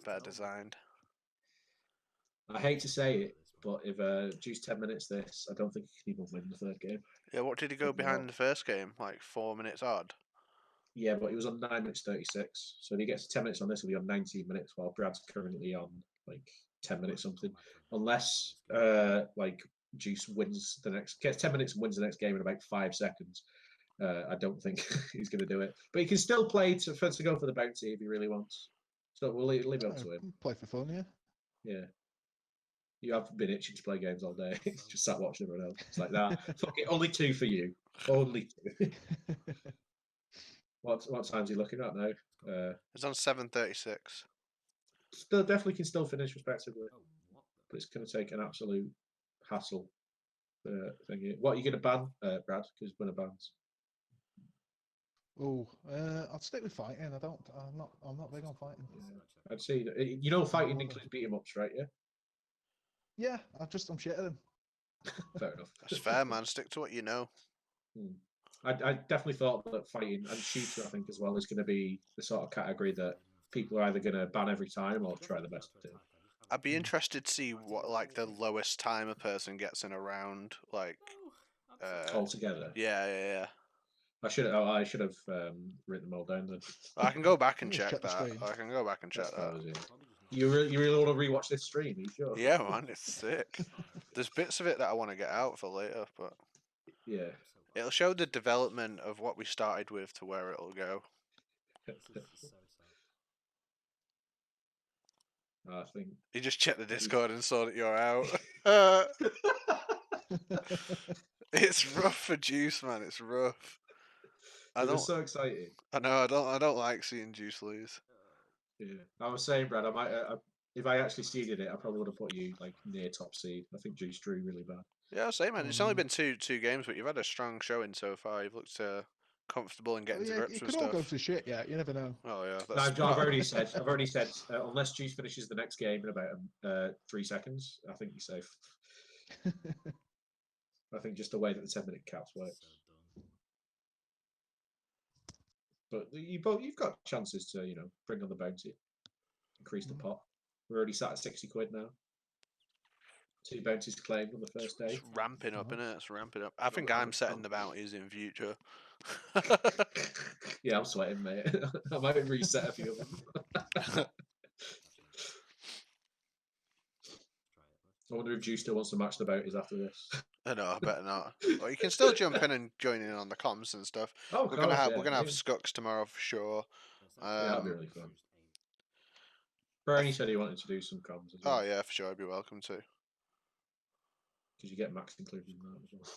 better designed. I hate to say it, but if Juice 10 minutes this, I don't think he can even win the third game. Yeah, what did he go behind the first game? Like 4 minutes odd? Yeah, but he was on 9 minutes 36. So if he gets 10 minutes on this, he'll be on 19 minutes, while Brad's currently on like 10 minutes something. Unless like Juice gets 10 minutes and wins the next game in about 5 seconds. I don't think he's going to do it. But he can still play to go for the bounty if he really wants. So we'll leave it up to him. Play for fun, yeah. Yeah. You have been itching to play games all day. Just sat watching everyone else. It's like that. Fuck it, only 2 for you. Only 2. What time's he looking at now? It's on 7:36. Still definitely can still finish respectively, but it's going to take an absolute hassle. Thing. What are you going to ban, Brad? Because winner bans. Oh, I'd stick with fighting. I'm not big on fighting. Yeah, I'd say that, fighting includes beat 'em ups, right? Yeah. Yeah, I'm shit at them. Fair enough. That's fair, man. Stick to what you know. I definitely thought that fighting and shooter, I think, as well, is going to be the sort of category that people are either going to ban every time or try the best to do. I'd be interested to see what like the lowest time a person gets in a round, like altogether. Yeah. I should have written them all down then. I can go back and check that. You really want to rewatch this stream? Are you sure? Yeah, man, it's sick. There's bits of it that I want to get out for later, but yeah, it'll show the development of what we started with to where it'll go. I think you just checked the Discord and saw that you're out. It's rough for Juice, man. It's rough. I was so excited. I know. I don't like seeing Juice lose. Yeah, I was saying, Brad, I might if I actually seeded it, I probably would have put you like near top seed. I think Juice drew really bad. Yeah, same, man. It's only been two games, but you've had a strong showing so far. You've looked comfortable in getting to grips with stuff. It could all go to shit, yeah. You never know. Oh yeah. I've already said. Unless Juice finishes the next game in about 3 seconds, I think you're safe. I think just the way that the 10-minute caps work. But you've got chances to bring on the bounty, increase the pot. We're already sat at 60 quid now. 2 bounties claimed on the first day. It's ramping up, innit? It's ramping up. I think I'm setting the bounties in future. Yeah, I'm sweating, mate. I might reset a few of them. I wonder if Juice still wants to match the bounties after this. I know, I better not. Well, you can still jump in and join in on the comms and stuff. Oh, We're gonna have Skucks tomorrow for sure. Yeah, that'd be really fun. Bernie said he wanted to do some comms as well. Oh yeah, for sure. I'd be welcome to. Because you get max included in that as well.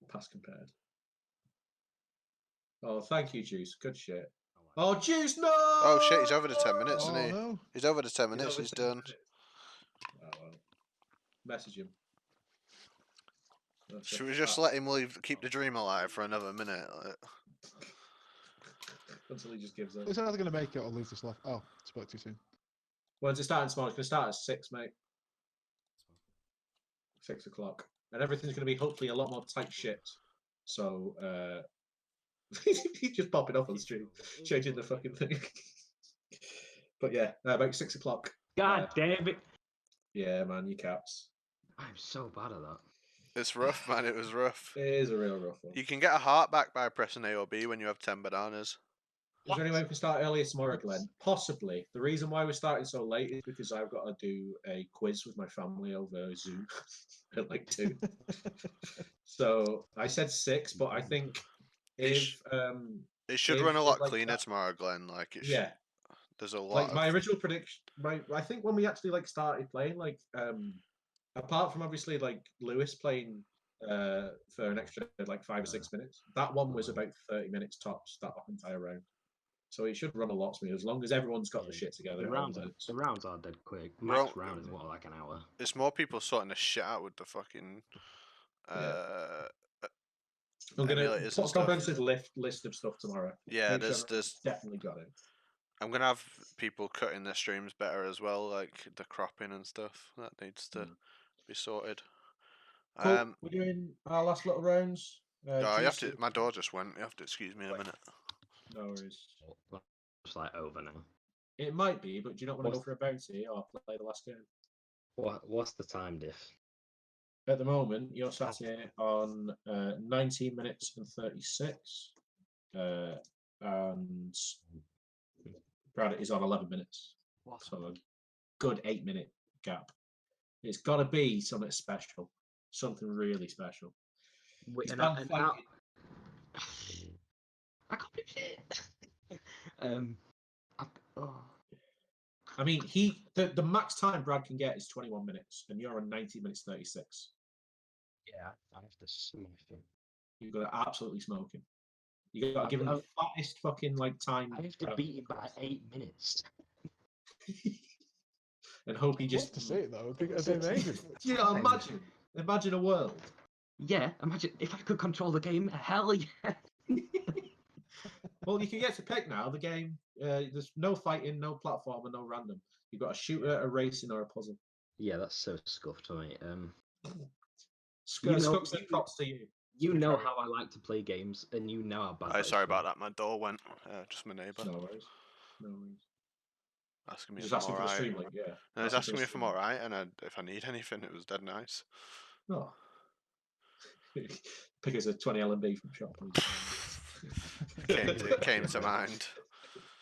Pass compared. Oh, thank you, Juice. Good shit. Oh, Juice, no! Oh shit, he's over the 10 minutes, isn't he? No. He's over the 10 minutes. He's done. Minutes. Oh, well. Message him. Should we just let him keep the dream alive for another minute? Like... Until he just gives up. It's either going to make it or lose this life. Oh, spoke too soon. When's it starting tomorrow? It's going to start at 6, mate. 6 o'clock. And everything's going to be hopefully a lot more tight shit. So, he's just popping up on the stream, changing the fucking thing. But yeah, about 6 o'clock. God damn it. Yeah, man, you caps. I'm so bad at that. It's rough, man. It was rough. It is a real rough one. You can get a heart back by pressing A or B when you have 10 bananas. Is there any way we can start earlier tomorrow, Glenn? Possibly. The reason why we're starting so late is because I've got to do a quiz with my family over Zoom at like 2. So I said 6, but I think if it should run a lot cleaner tomorrow, Glenn. Like it should, there's a lot. Like my original prediction, I think when we actually like started playing, like apart from obviously like Lewis playing for an extra like 5 or 6 minutes, that one was about 30 minutes tops that entire round. So it should run a lot smoother as long as everyone's got the shit together. The rounds are dead quick. Max round is what, like an hour. It's more people sorting the shit out with the fucking. I'm gonna put a comprehensive list of stuff tomorrow. Yeah, there's definitely got it. I'm gonna have people cutting their streams better as well, like the cropping and stuff. That needs to be sorted. Cool. We're doing our last little rounds. No, you have to. My door just went. You have to excuse me in a minute. No worries. It's like over now. It might be, but do you not want to go for a bounty or play the last game? What's the time diff? At the moment, you're sat here on 19 minutes and 36, and Brad is on 11 minutes. So a good 8-minute gap. It's got to be something special, something really special. I can't do shit. I mean, the max time Brad can get is 21 minutes, and you're on 19 minutes 36. Yeah, I have to smash him. You've got to absolutely smoke him. You got to give him the fattest fucking like time. I have to beat him by 8 minutes. And hope he just. To see it though, it'd be amazing. Yeah, imagine a world. Yeah, imagine if I could control the game. Hell yeah. Well, you can get to pick now. The game, there's no fighting, no platform, and no random. You've got a shooter, a racing, or a puzzle. Yeah, that's so scuffed for me. Props to you. You know how I like to play games, and you know how bad. Sorry about that. My door went. Just my neighbour. No worries. Asking me if I'm alright. For the stream link, yeah. No, he's asking me if I'm alright, and if I need anything. It was dead nice. Oh. Pick us a 20 LMB from shop. It came to mind.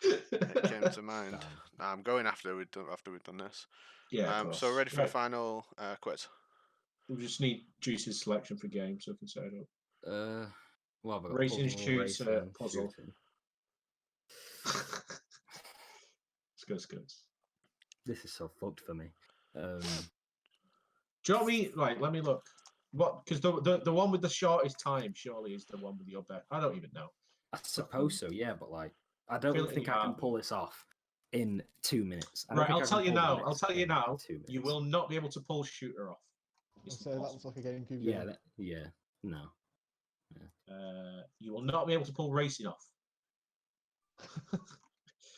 It came to mind. I'm going after we've done this. Yeah. So ready for the final quiz. We just need Juice's selection for games so we can set it up. Well, racing, shoots, puzzle. Good. This is so fucked for me. Do you want me? Right, let me look. What? Because the one with the shortest time surely is the one with the update. I don't even know. I suppose so, yeah, but like I don't think I can pull this off in 2 minutes. Right, I'll tell you now. You will not be able to pull shooter off. So that looks like a GameCube. No. You will not be able to pull racing off.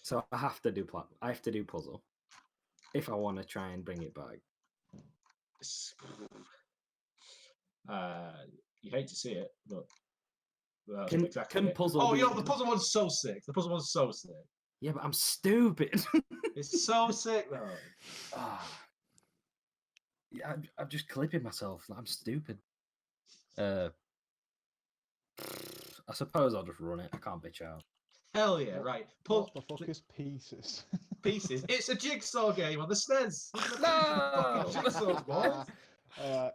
So I have to do puzzle if I want to try and bring it back. You hate to see it, but can puzzle? Oh, the puzzle one's so sick. The puzzle one's so sick. Yeah, but I'm stupid. It's so sick though. Yeah, I'm just clipping myself. I'm stupid. I suppose I'll just run it. I can't bitch out. Hell yeah, right. What the fuck is Pieces? Pieces. It's a jigsaw game on the SNES. No! Fucking jigsaws, boys. Alright,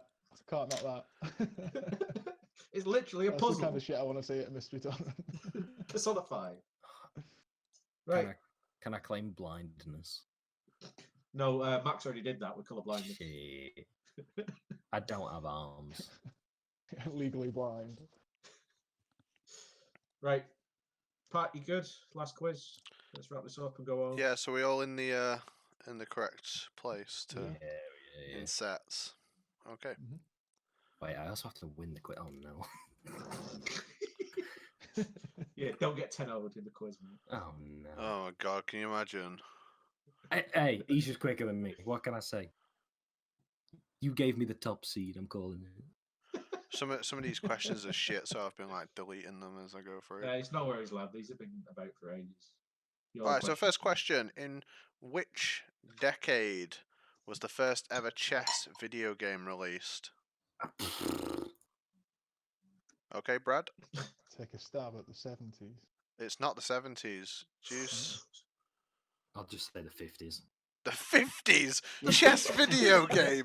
can't knock that. It's literally a That's puzzle. the kind of shit I want to see at a mystery tournament. Personify. Right. Can I claim blindness? No, Max already did that with colour blindness. Shit. I don't have arms. Legally blind. Right. Pat, you good? Last quiz. Let's wrap this up and go on. Yeah, so we all in the correct place to Yeah. in sets. Okay. Wait, I also have to win the quiz. Oh no. Yeah, don't get 10 over in the quiz, man. Oh no. Oh my god, can you imagine? Hey, he's just quicker than me. What can I say? You gave me the top seed. I'm calling it. Some of these questions are shit, so I've been like deleting them as I go through. It's no worries, lad. These have been about for ages. Alright, so first question. In which decade was the first ever chess video game released? Okay, Brad? Take a stab at the 70s. It's not the 70s. Juice? I'll just say the 50s. The 50s? Chess video game?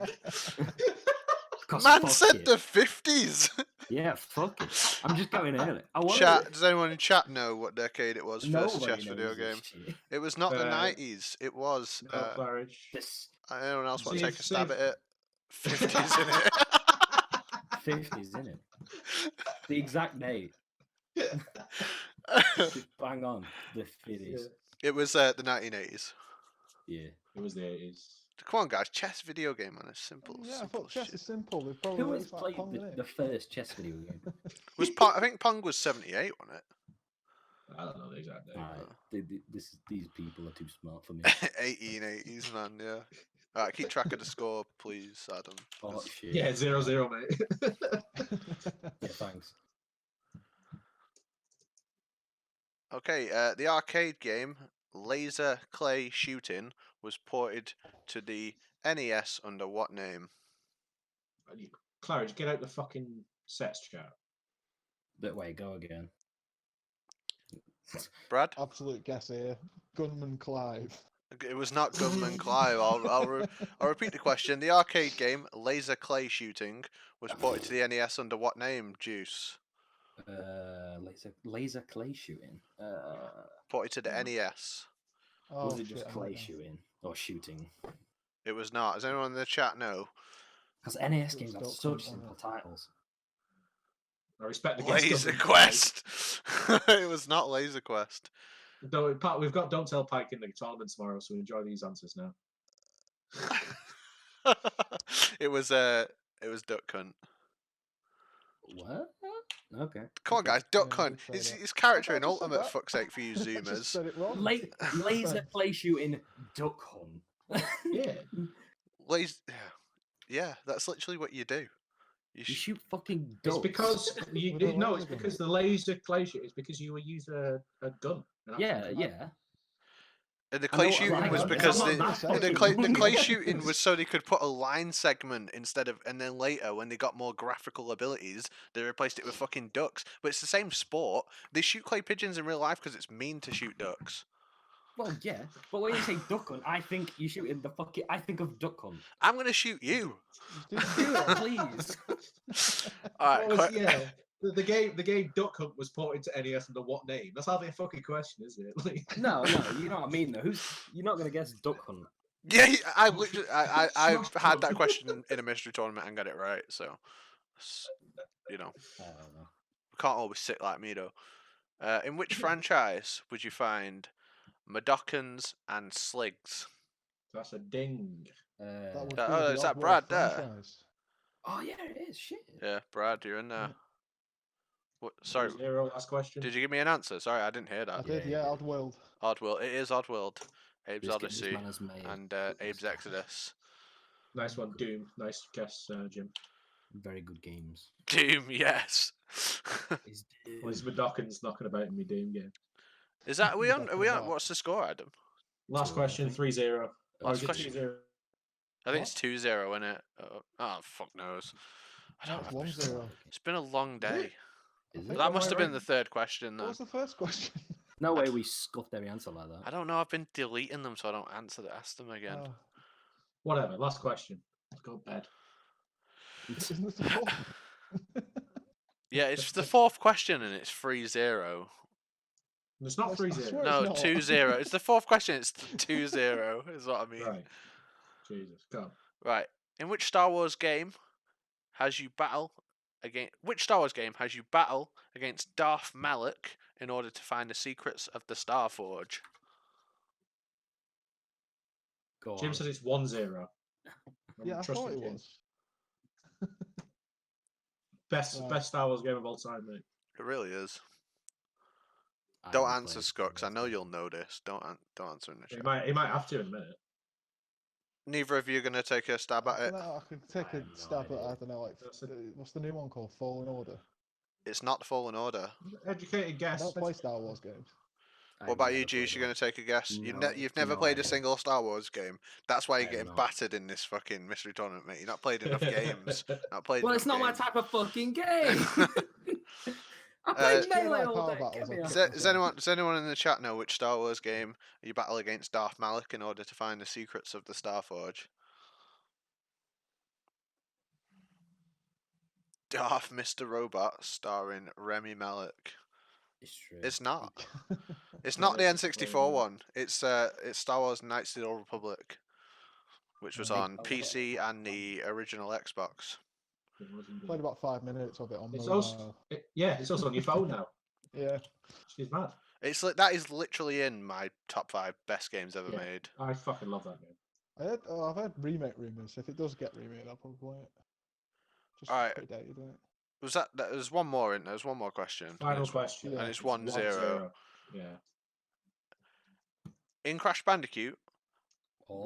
'Cause Man fuck said it. the 50s! Yeah, fuck it. I'm just going early. Chat, does anyone in chat know what decade it was? First Nobody chess knows video this game. shit. It was not the 90s. It was. No, Claridge. This Anyone else want to See take if- a stab see at it? 50s in it. 50s, isn't it? The exact date. Bang on. The 50s. It was the 1980s. Yeah. It was the 80s. Come on, guys. Chess video game, man. It's simple. Yeah, I simple thought chess shit. is simple. They've probably Who has it's like played Pong, innit? the first chess video game? Was Pong, I think Pong was 78, wasn't I don't know the exact date. Alright, these people are too smart for me. it? 1880s, man. Yeah. All right, keep track of the score, please, Adam. Oh shit. Yeah, 0-0, mate. Yeah, thanks. Okay, the arcade game Laser Clay Shooting was ported to the NES under what name? Claridge, get out the fucking sets chat. But wait, go again. Brad? Absolute guess here. Gunman Clive. It was not Gunman Clive. I'll repeat the question. The arcade game Laser Clay Shooting was ported to the NES under what name? Juice. Laser clay shooting. Ported to the NES. Oh, Was it shit, just I clay don't know. shooting or shooting? It was not. Does anyone in the chat know? Because NES It's games have Duck such Hunt, simple wasn't titles. I respect the guest. Laser Quest. It was not Laser Quest. Pat, we've got Don't Tell Pike in the tournament tomorrow, so enjoy these answers now. It was Duck Hunt. What? Okay. Come on, guys, Duck Yeah, I Hunt. did say It's that. his character I in just said Ultimate. that. Fuck's sake, for you I just Zoomers. said it wrong. Laser clay shooting duck hunt. Yeah. Yeah, that's literally what you do. You shoot fucking ducks. It's because With a no, it's laser gun. because the laser clay shit is because you would use a gun. an Yeah, actual gun. yeah. And the I clay know what shooting line was is. because I'm the, not that the fucking- clay shooting was so they could put a line segment instead of, and then later when they got more graphical abilities, they replaced it with fucking ducks. But it's the same sport. They shoot clay pigeons in real life because it's mean to shoot ducks. Well, yeah, but when you say duck hunt, I think you shoot in the fucking. I think of duck hunt. I'm gonna shoot you. Do it, please. All right. What was- yeah. The game Duck Hunt was ported to NES under what name? That's hardly a fucking question, is it? Like, No, you know what I mean. Though, you're not gonna guess duck hunt. Yeah, I literally, I've had that question in a mystery tournament and got it right. So, you know, I don't know. we can't always sit like me though. In which franchise would you find Madokans and Sligs? that's a ding. That would Oh, be the is that Oddworld Brad there? franchise. Oh yeah, it is. Shit. Yeah, Brad, you're in there. What, sorry, 0, last question. did you give me an answer? Sorry, I didn't hear I that. did, Yeah, yeah, yeah. Oddworld. Oddworld, it is Oddworld. Abe's This Odyssey man has made and Abe's Exodus. Nice one, Doom. Nice guess, Jim. very good games. Doom, yes. Is Well, his Madokkan's knocking about in me Doom game. Is that are we on? Are we on? Madokkan's What's the score, Adam? Last Two, I question, think. 3-0. Or Last is it question. 2-0? I think it's 2-0, isn't it? Oh, fuck knows. I don't That's remember. 1-0. It's been a long day. Is think That I must might have been right. the third question What then. was the first question? No way we scuffed every answer like that. I don't know. I've been deleting them so I don't ask them again. Whatever. Last question. Let's go to bed. Isn't this the fourth? Yeah, it's the fourth question and it's 3-0. It's not 3-0. No, 2-0. It's the fourth question. It's 2-0. Is what I mean. Right. Jesus, go. Right. In which Star Wars game has you battle against? Which Star Wars game has you battle against Darth Malak in order to find the secrets of the Star Forge? Go Jim on. says it's 1-0. Yeah, I thought it was. Best Star Wars game of all time, mate. It really is. I Don't haven't answer, played Scott, because I know Star Wars. you'll know this. Don't answer in the He chat. might have to in a minute. Neither of you are going to take a stab at I it. don't know, I could take I a have no stab at, idea. I don't know, like, what's the new one called? Fallen Order? It's not the Fallen Order. Educated I guess. don't play Star Wars games. What about you, Juice? You're going to take a guess? You've never no played a idea. single Star Wars game. That's why I you're have getting not. battered in this fucking mystery tournament, mate. You've not played enough games. Not played Well, enough it's not my games. type of fucking game. I play Melee Power all day. Battles, Get me I'll out. check Does anyone in the chat know which Star Wars game you battle against Darth Malak in order to find the secrets of the Star Forge? Darth Mr. Robot, starring Remy Malek. It's true. It's not. It's Yeah, not the it's N64 one. It's Star Wars Knights of the Old Republic, which was on PC and the original Xbox. Played about 5 minutes of it on It's mobile. also, it's also on your phone now. Yeah. She's mad. That is literally in my top 5 best games ever Yeah. made. I fucking love that game. I've heard remake rumours. If it does get remade, I'll probably play it. Just Alright. pretty dated, isn't it? There's one more in. There's one more question. Final question. Yeah. And it's 1-0. Yeah. In Crash Bandicoot, Oh.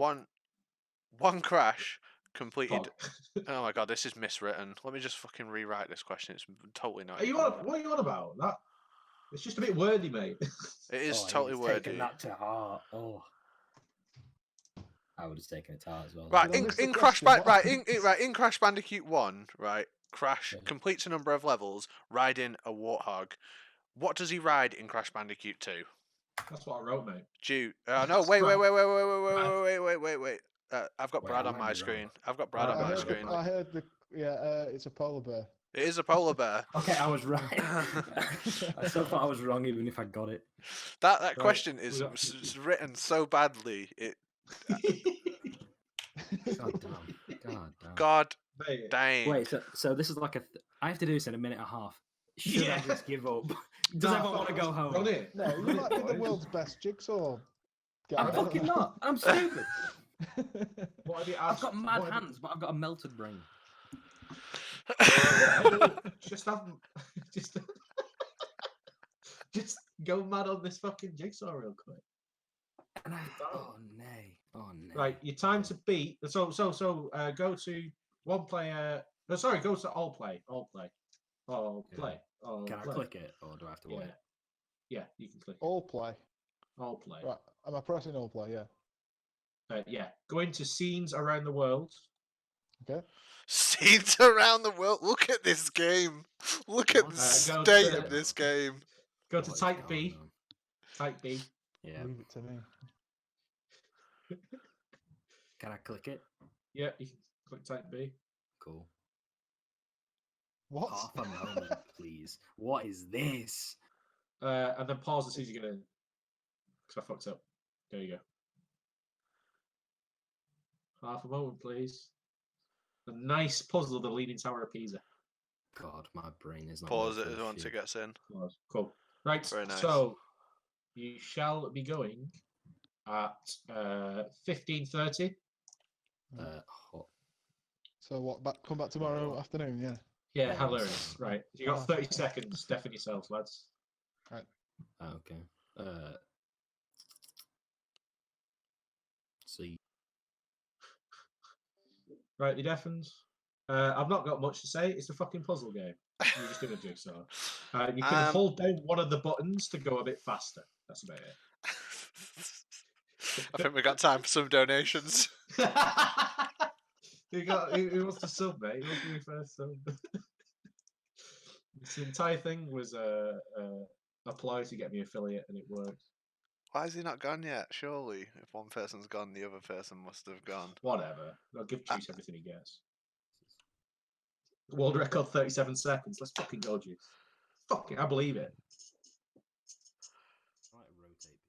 one crash completed. Fuck. Oh my god, this is miswritten. Let me just fucking rewrite this question. It's totally not. What are you on about? That it's just a bit wordy, mate. It is Oh, totally he's wordy. taken that to heart. Oh. I would have taken it to heart as well. Right, Did I miss the in Crash question? in Crash Bandicoot 1, right? Crash Yeah. completes a number of levels riding a warthog. What does he ride in Crash Bandicoot 2? That's what I wrote, mate. No, wait. I've got Wait, Brad I on might my be screen. wrong. I've got Brad on my heard screen. I heard it's a polar bear. It is a polar bear. Okay, I was right. I still thought I was wrong even if I got it. That question is written so badly. God damn. God Mate, dang. Wait, so this is like I have to do this in a minute and a half. Should I just give up? Does everyone want to go home? Run it. No, you might be the world's best jigsaw guy. I'm fucking not. I'm stupid. What have you I've asked? got mad What have hands, but I've got a melted brain. Just have, just go mad on this fucking jigsaw real quick. And oh nay. Right, your time to beat. So go to one player. No, sorry, go to all play. All play. Can I click it or do I have to wait? Yeah, you can click. All play. All play. Right. Am I pressing all play? Yeah. Yeah. Go into scenes around the world. Okay. Scenes around the world. Look at this game. Look at the Go state to- of this game. Go to What is type going B. on? Type B. Yeah. Leave it to me. Can I click it? Yeah, you can click type B. Cool. What? Half a moment, please. What is this? And then pause as soon as you get in. Because I fucked up. There you go. Half a moment, please. A nice puzzle of the Leaning Tower of Pisa. God, my brain is not. Pause made it for once shit. it gets in. Cool. Right, Very nice. so you shall be going at 15:30. Hot. So what? Come back tomorrow afternoon? Yeah. Yeah, Yes. hilarious. Right, you got 30 seconds. Deafen yourselves, lads. Okay. See. Right, you deafened. I've not got much to say. It's a fucking puzzle game. You're just doing a jigsaw. You can hold down one of the buttons to go a bit faster. That's about it. I think we got time for some donations. Who wants to sub, mate? Who wants to be first sub? This entire thing was apply to get me affiliate, and it worked. Why is he not gone yet? Surely, if one person's gone, the other person must have gone. Whatever. I'll give Juice everything he gets. World record 37 seconds. Let's fucking go, Juice. Fucking, I believe it. I like rotate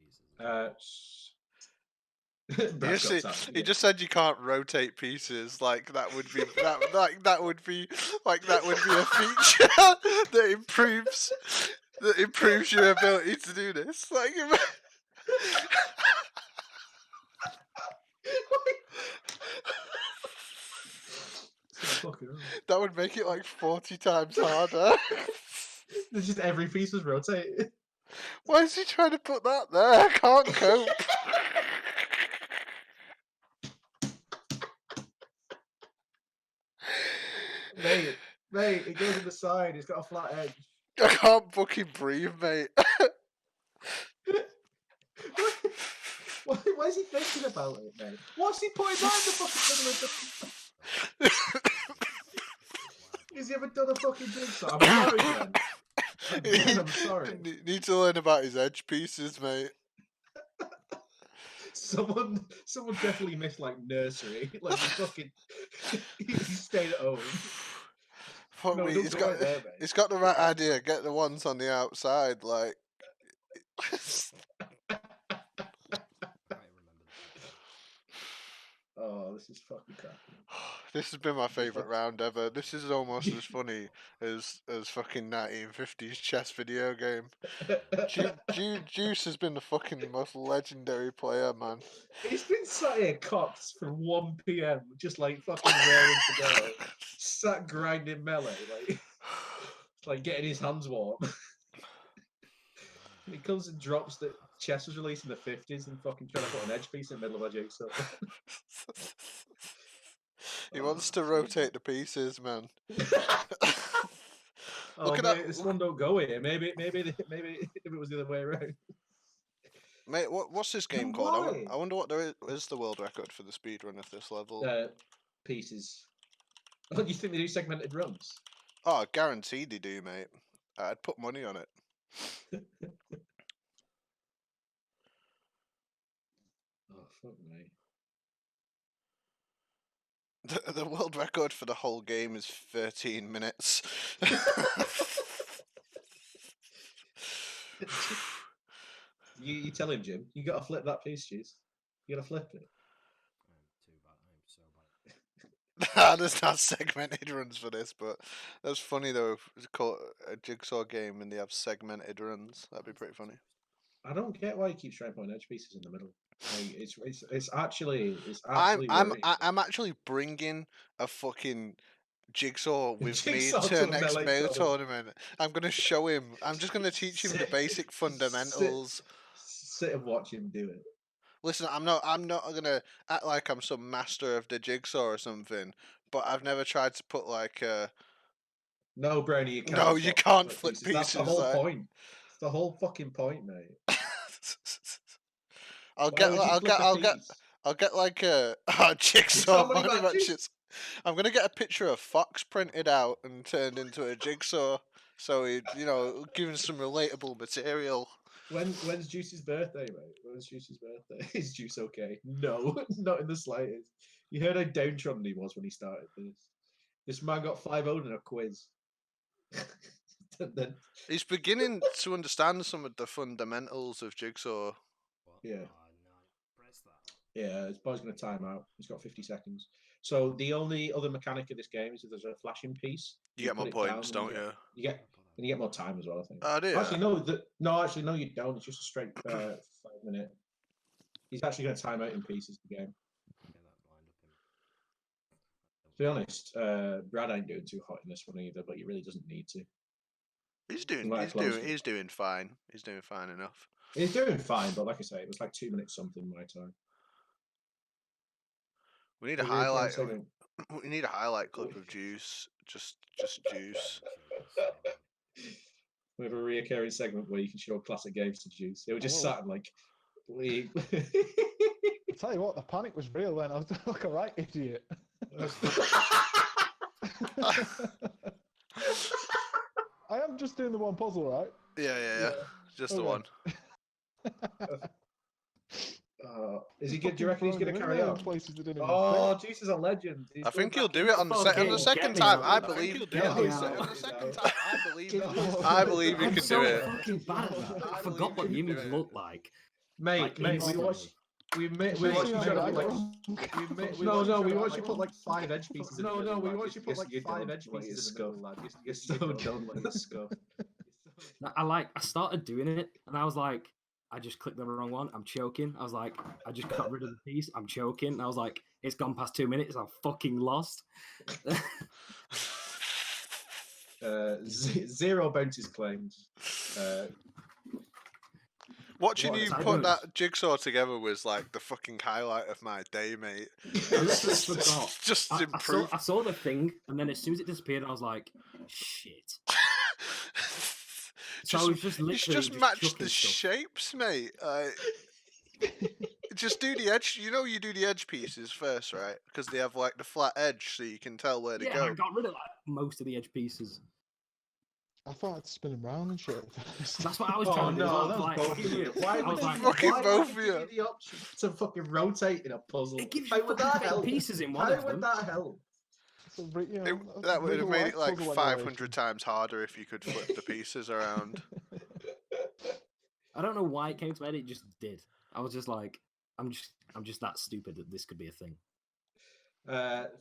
pieces. He just said you can't rotate pieces. Like that would be that would be a feature that improves your ability to do this. Like. That would make it like 40 times harder. It's just every piece was rotated. Why is he trying to put that there? I can't cope. Mate, it goes in the side. It's got a flat edge. I can't fucking breathe, mate. Why is he thinking about it, mate? What's he putting that in the fucking middle of the... Has he ever done a fucking jigsaw? I'm sorry, man. I'm sorry. Need to learn about his edge pieces, mate. Someone definitely missed like nursery. Like he stayed at home. Fuck me, he's got the right idea. Get the ones on the outside, like. Oh, this is fucking crap. This has been my favourite round ever. This is almost as funny as fucking 1950s chess video game. Juice has been the fucking most legendary player, man. He's been sat here cocked from 1 PM, just like fucking raring to go. Sat grinding melee, like getting his hands warm. And he comes and drops that chess was released in the 50s and fucking trying to put an edge piece in the middle of a jigsaw. He wants to rotate the pieces, man. Oh, mate, this one don't go here. Maybe if it was the other way around. Mate, what's this game called? I wonder what there is the world record for the speedrun at this level. Pieces. Oh, do you think they do segmented runs? Oh, guaranteed they do, mate. I'd put money on it. Oh, fuck me. The world record for the whole game is 13 minutes. You tell him, Jim. You got to flip that piece, Juice. You got to flip it. There's not segmented runs for this, but that's funny though. It's called a jigsaw game and they have segmented runs. That'd be pretty funny. I don't get why he keeps trying to put edge pieces in the middle. Like, it's actually. I'm actually bringing a fucking jigsaw with me to the next melee tournament. I'm gonna show him. I'm just gonna teach him the basic fundamentals. Sit and watch him do it. Listen, I'm not gonna act like I'm some master of the jigsaw or something. But I've never tried to put like No, Brownie, you can't. No, you can't flip pieces. That's the whole point. It's the whole fucking point, mate. I'll get like a jigsaw money matches. I'm gonna get a picture of Fox printed out and turned into a jigsaw, so it give him some relatable material. When's Juice's birthday, mate? When's Juice's birthday? Is Juice okay? No, not in the slightest. You heard how downtrodden he was when he started this. This man got 5-0 in a quiz. Then... He's beginning to understand some of the fundamentals of jigsaw. Yeah. Yeah, his boy's going to time out. He's got 50 seconds. So the only other mechanic of this game is if there's a flashing piece. You get more points, don't you? You get more time as well, I think. Oh, do you? Actually, no, you don't. It's just a straight 5-minute. He's actually going to time out in pieces the game. To be honest, Brad ain't doing too hot in this one either, but he really doesn't need to. He's doing fine. He's doing fine enough. He's doing fine, but like I say, it was like 2 minutes something my time. We need a highlight. We need a highlight clip of Juice. Just Juice. We have a reoccurring segment where you can show classic games to Juice. It was just sat and like. I tell you what, the panic was real then. I was like a right idiot. I am just doing the one puzzle, right? Yeah. Just the one. Is he good? Do you reckon he's going to carry on? Places that didn't even Oh, fit. Juice is a legend. He's I think going he'll back do in. it on the second time. I believe. I believe he I'm can so do it. fucking bad at that. I forgot what the image looked like. Mate, we instantly. watched. We watched you put like 5 edge pieces. We watched you put like 5 edge pieces in the middle, lad. You're so done with this stuff. I started doing it, and I was like, I just clicked the wrong one. I'm choking. I was like, I just got rid of the piece. I'm choking. And I was like, it's gone past 2 minutes. I'm fucking lost. 0 bounties claimed. Watching you put that jigsaw together was like the fucking highlight of my day, mate. I literally forgot. Just improved. I saw the thing, and then as soon as it disappeared, I was like, shit. So I was just literally just match chucking the stuff. shapes, mate. Just do the edge. You know, you do the edge pieces first, right? Because they have like the flat edge, so you can tell where to go. Yeah, I got rid of like most of the edge pieces. I thought I'd spin him round and shit. That's what I was trying to do. No, that was both of you. Why would both of you you? give you the option to fucking rotate in a puzzle? It gives How you would that fucking help? pieces in one How of would them. that help? So, you know, That would have real made life it like puzzle 500 emulation. times harder if you could flip the pieces around. I don't know why it came to my head. It just did. I was just like, I'm just that stupid that this could be a thing.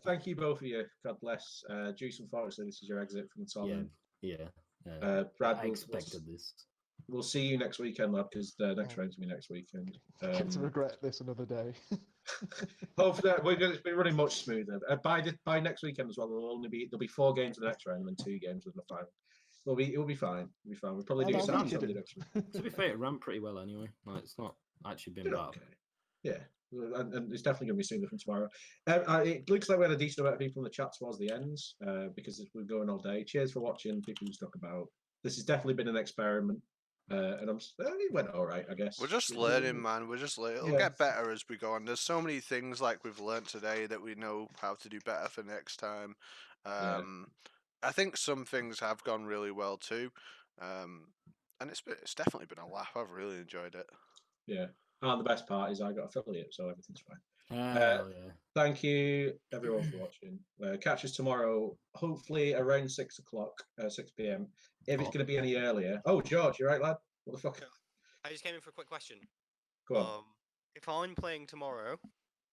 Thank you both of you. God bless. Juice, unfortunately, this is your exit from the tournament. Yeah. Brad, I expected this. We'll see you next weekend, lad, because the next round's going to be next weekend. Get to regret this another day. Hopefully, it's been running much smoother. By next weekend as well, there'll be 4 games in the next round and then 2 games in the final. It'll be fine. It'll be fine. We'll probably do Saturday next week. To be fair, it ran pretty well anyway. Like, it's not actually been bad. Okay. Yeah, and it's definitely going to be smoother from tomorrow. It looks like we had a decent amount of people in the chat towards the ends because we're going all day. Cheers for watching. People who stuck about. This has definitely been an experiment, and it went all right, I guess. We're just learning, man. We're just learning. It'll get better as we go on. There's so many things like we've learned today that we know how to do better for next time. I think some things have gone really well too, and it's definitely been a laugh. I've really enjoyed it. Yeah. And the best part is I got affiliate, so everything's fine. Yeah. Thank you, everyone, for watching. Catch us tomorrow, hopefully around 6 o'clock, 6 p.m. If it's going to be any earlier. Oh, George, you right, lad? What the fuck? I just came in for a quick question. Go on. If I'm playing tomorrow,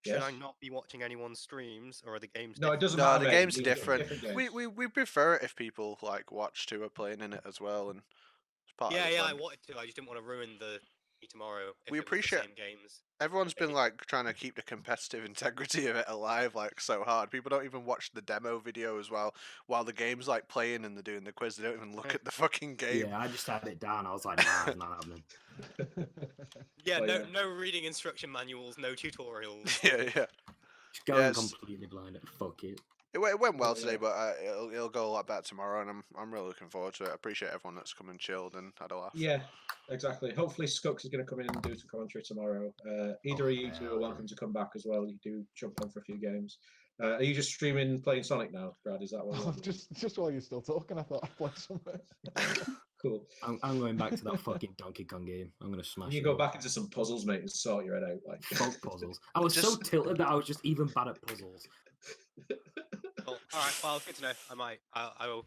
should I not be watching anyone's streams, or are the games No, different? it doesn't No, matter. the mate. games are different. Games. We prefer it if people like watch who are playing in it as well, and it's part of the I fun. wanted to. I just didn't want to ruin the tomorrow. If We it was the appreciate- same games. Everyone's been like trying to keep the competitive integrity of it alive, like so hard. People don't even watch the demo video as well while the game's like playing and they're doing the quiz. They don't even look at the fucking game. Yeah, I just had it down. I was like, nah, it's not happening. Yeah, Well, no reading instruction manuals, no tutorials. Yeah. Just going completely blind. Fuck it. It went well today, but it'll go a lot better tomorrow, and I'm really looking forward to it. I appreciate everyone that's come and chilled and had a laugh. Yeah, exactly. Hopefully, Skux is going to come in and do some commentary tomorrow. Either of you two are welcome to come back as well. You do jump on for a few games. Are you just streaming playing Sonic now, Brad? Is that what? Just while you're still talking, I thought I'd play somewhere. Cool. I'm going back to that fucking Donkey Kong game. I'm gonna smash. You go back into some puzzles, mate, and sort your head out. Like fuck puzzles. I was so tilted that I was just even bad at puzzles. Cool. All right. Well, good to know. I might. I didn't know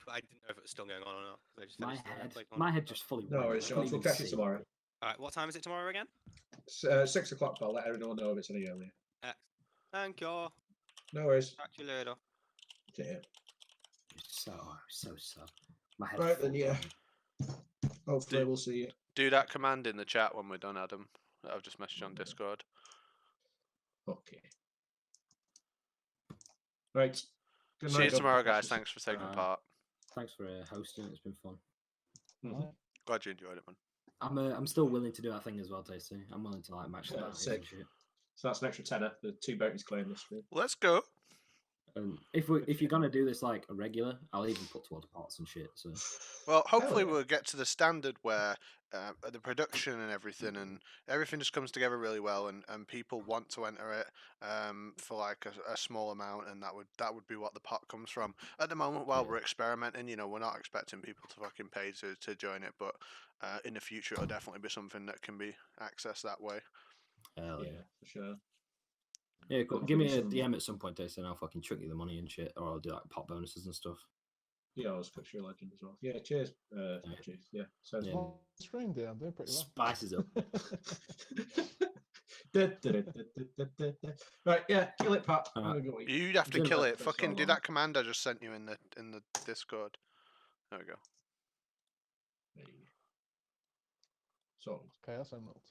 if it was still going on or not. I just My head just fully. No worries, Sean. We'll catch you tomorrow. All right. What time is it tomorrow again? 6 o'clock. I'll let everyone know if it's any earlier. Thank you. No worries. Catch you later. Yeah. So. My head. Right then, yeah. Hopefully, we'll see you. Do that command in the chat when we're done, Adam. That I've just messaged on Discord. Okay. Right. Good See night, you tomorrow, guys. Thanks for taking part. Thanks for hosting. It's been fun. Glad you enjoyed it, man. I'm still willing to do that thing as well, Tasty. I'm willing to like match that. Sick. So that's an extra tenner. The 2 bounties claim this week. Let's go. If you're gonna do this like a regular, I'll even put towards pots and shit. So Well, hopefully yeah. we'll get to the standard where the production and everything just comes together really well, and people want to enter it for like a small amount, and that would be what the pot comes from. At the moment, while Yeah. we're experimenting, we're not expecting people to fucking pay to join it, but in the future it'll definitely be something that can be accessed that way. Hell Yeah, for sure. Yeah, cool. Give Hopefully me a some- DM at some point, Dave, and I'll fucking chuck you the money and shit, or I'll do like pot bonuses and stuff. Yeah, I was Picture Legend as well. Yeah, cheers. Juice. Yeah, sounds Yeah. good. Screen dear, I'm doing pretty well. Spices up. Right, yeah, kill it, Pat. I'm Alright. gonna go eat. You'd have to Jim, kill I've it. been so Fucking do long. that command I just sent you in the Discord. There we go. So, Chaos Emerald.